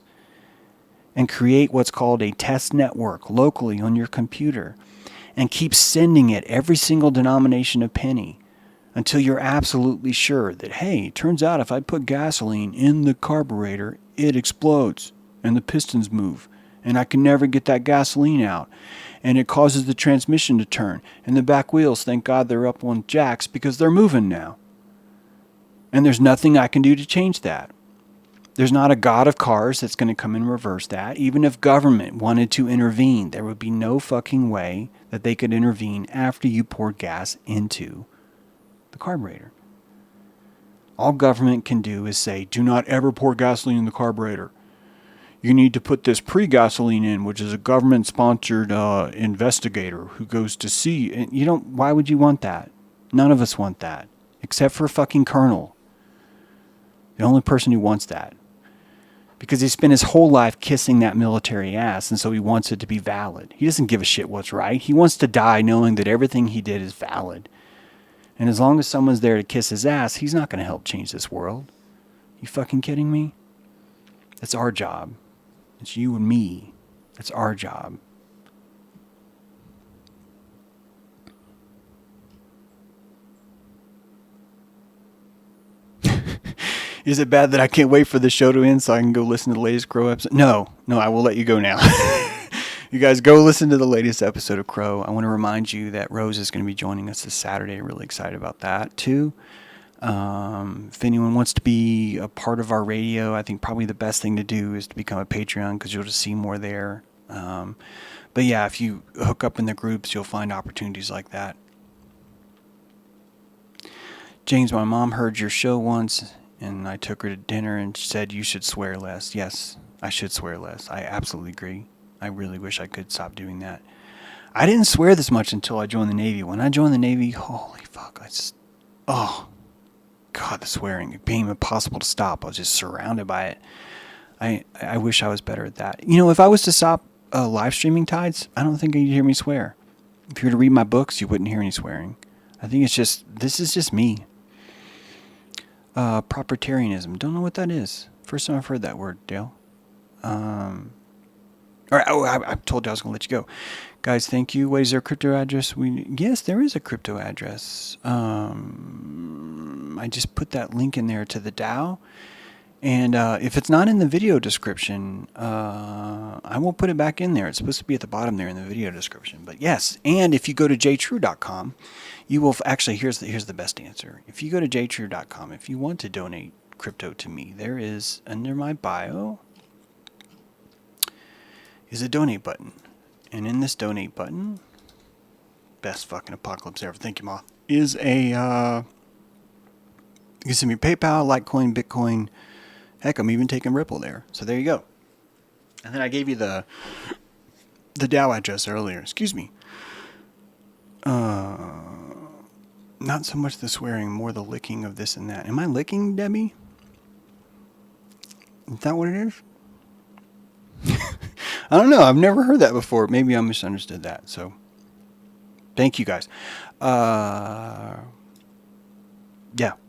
and create what's called a test network locally on your computer and keep sending it every single denomination of penny until you're absolutely sure that, hey, it turns out if I put gasoline in the carburetor, it explodes and the pistons move and I can never get that gasoline out and it causes the transmission to turn and the back wheels, thank God they're up on jacks because they're moving now. And there's nothing I can do to change that. There's not a god of cars that's going to come and reverse that. Even if government wanted to intervene, there would be no fucking way that they could intervene after you poured gas into the carburetor. All government can do is say, do not ever pour gasoline in the carburetor. You need to put this pre-gasoline in, which is a government-sponsored investigator who goes to see. And you don't. Why would you want that? None of us want that, except for a fucking colonel. The only person who wants that. Because he spent his whole life kissing that military ass, and so he wants it to be valid. He doesn't give a shit what's right. He wants to die knowing that everything he did is valid. And as long as someone's there to kiss his ass, he's not going to help change this world. You fucking kidding me? That's our job. It's you and me. That's our job. Is it bad that I can't wait for the show to end so I can go listen to the latest Crow episode? No, I will let you go now. You guys go listen to the latest episode of Crow. I want to remind you that Rose is going to be joining us this Saturday. Really excited about that too. If anyone wants to be a part of our radio, I think probably the best thing to do is to become a Patreon because you'll just see more there. But yeah, if you hook up in the groups, you'll find opportunities like that. James, my mom heard your show once, and I took her to dinner and said you should swear less. Yes, I should swear less. I absolutely agree. I really wish I could stop doing that. I didn't swear this much until I joined the Navy. When I joined the Navy, holy fuck, oh, God, the swearing. It became impossible to stop. I was just surrounded by it. I wish I was better at that. You know, if I was to stop live streaming tides, I don't think you'd hear me swear. If you were to read my books, you wouldn't hear any swearing. I think this is just me. Proprietarianism. Don't know what that is. First time I've heard that word, Dale. All right. Oh, I told you I was going to let you go. Guys, thank you. What is there a crypto address? Yes, there is a crypto address. I just put that link in there to the DAO. And if it's not in the video description, I will put it back in there. It's supposed to be at the bottom there in the video description. But yes, and if you go to jtrue.com, you will actually, here's the best answer. If you go to jtrue.com, if you want to donate crypto to me, there is, under my bio, is a donate button. And in this donate button, best fucking apocalypse ever, thank you, Moth, is a, you can send me PayPal, Litecoin, Bitcoin. Heck, I'm even taking Ripple there. So there you go. And then I gave you the DAO address earlier. Excuse me. Not so much the swearing, more the licking of this and that. Am I licking, Debbie? Is that what it is? I don't know. I've never heard that before. Maybe I misunderstood that. So, thank you guys. Yeah,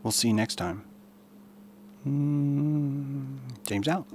we'll see you next time. James out.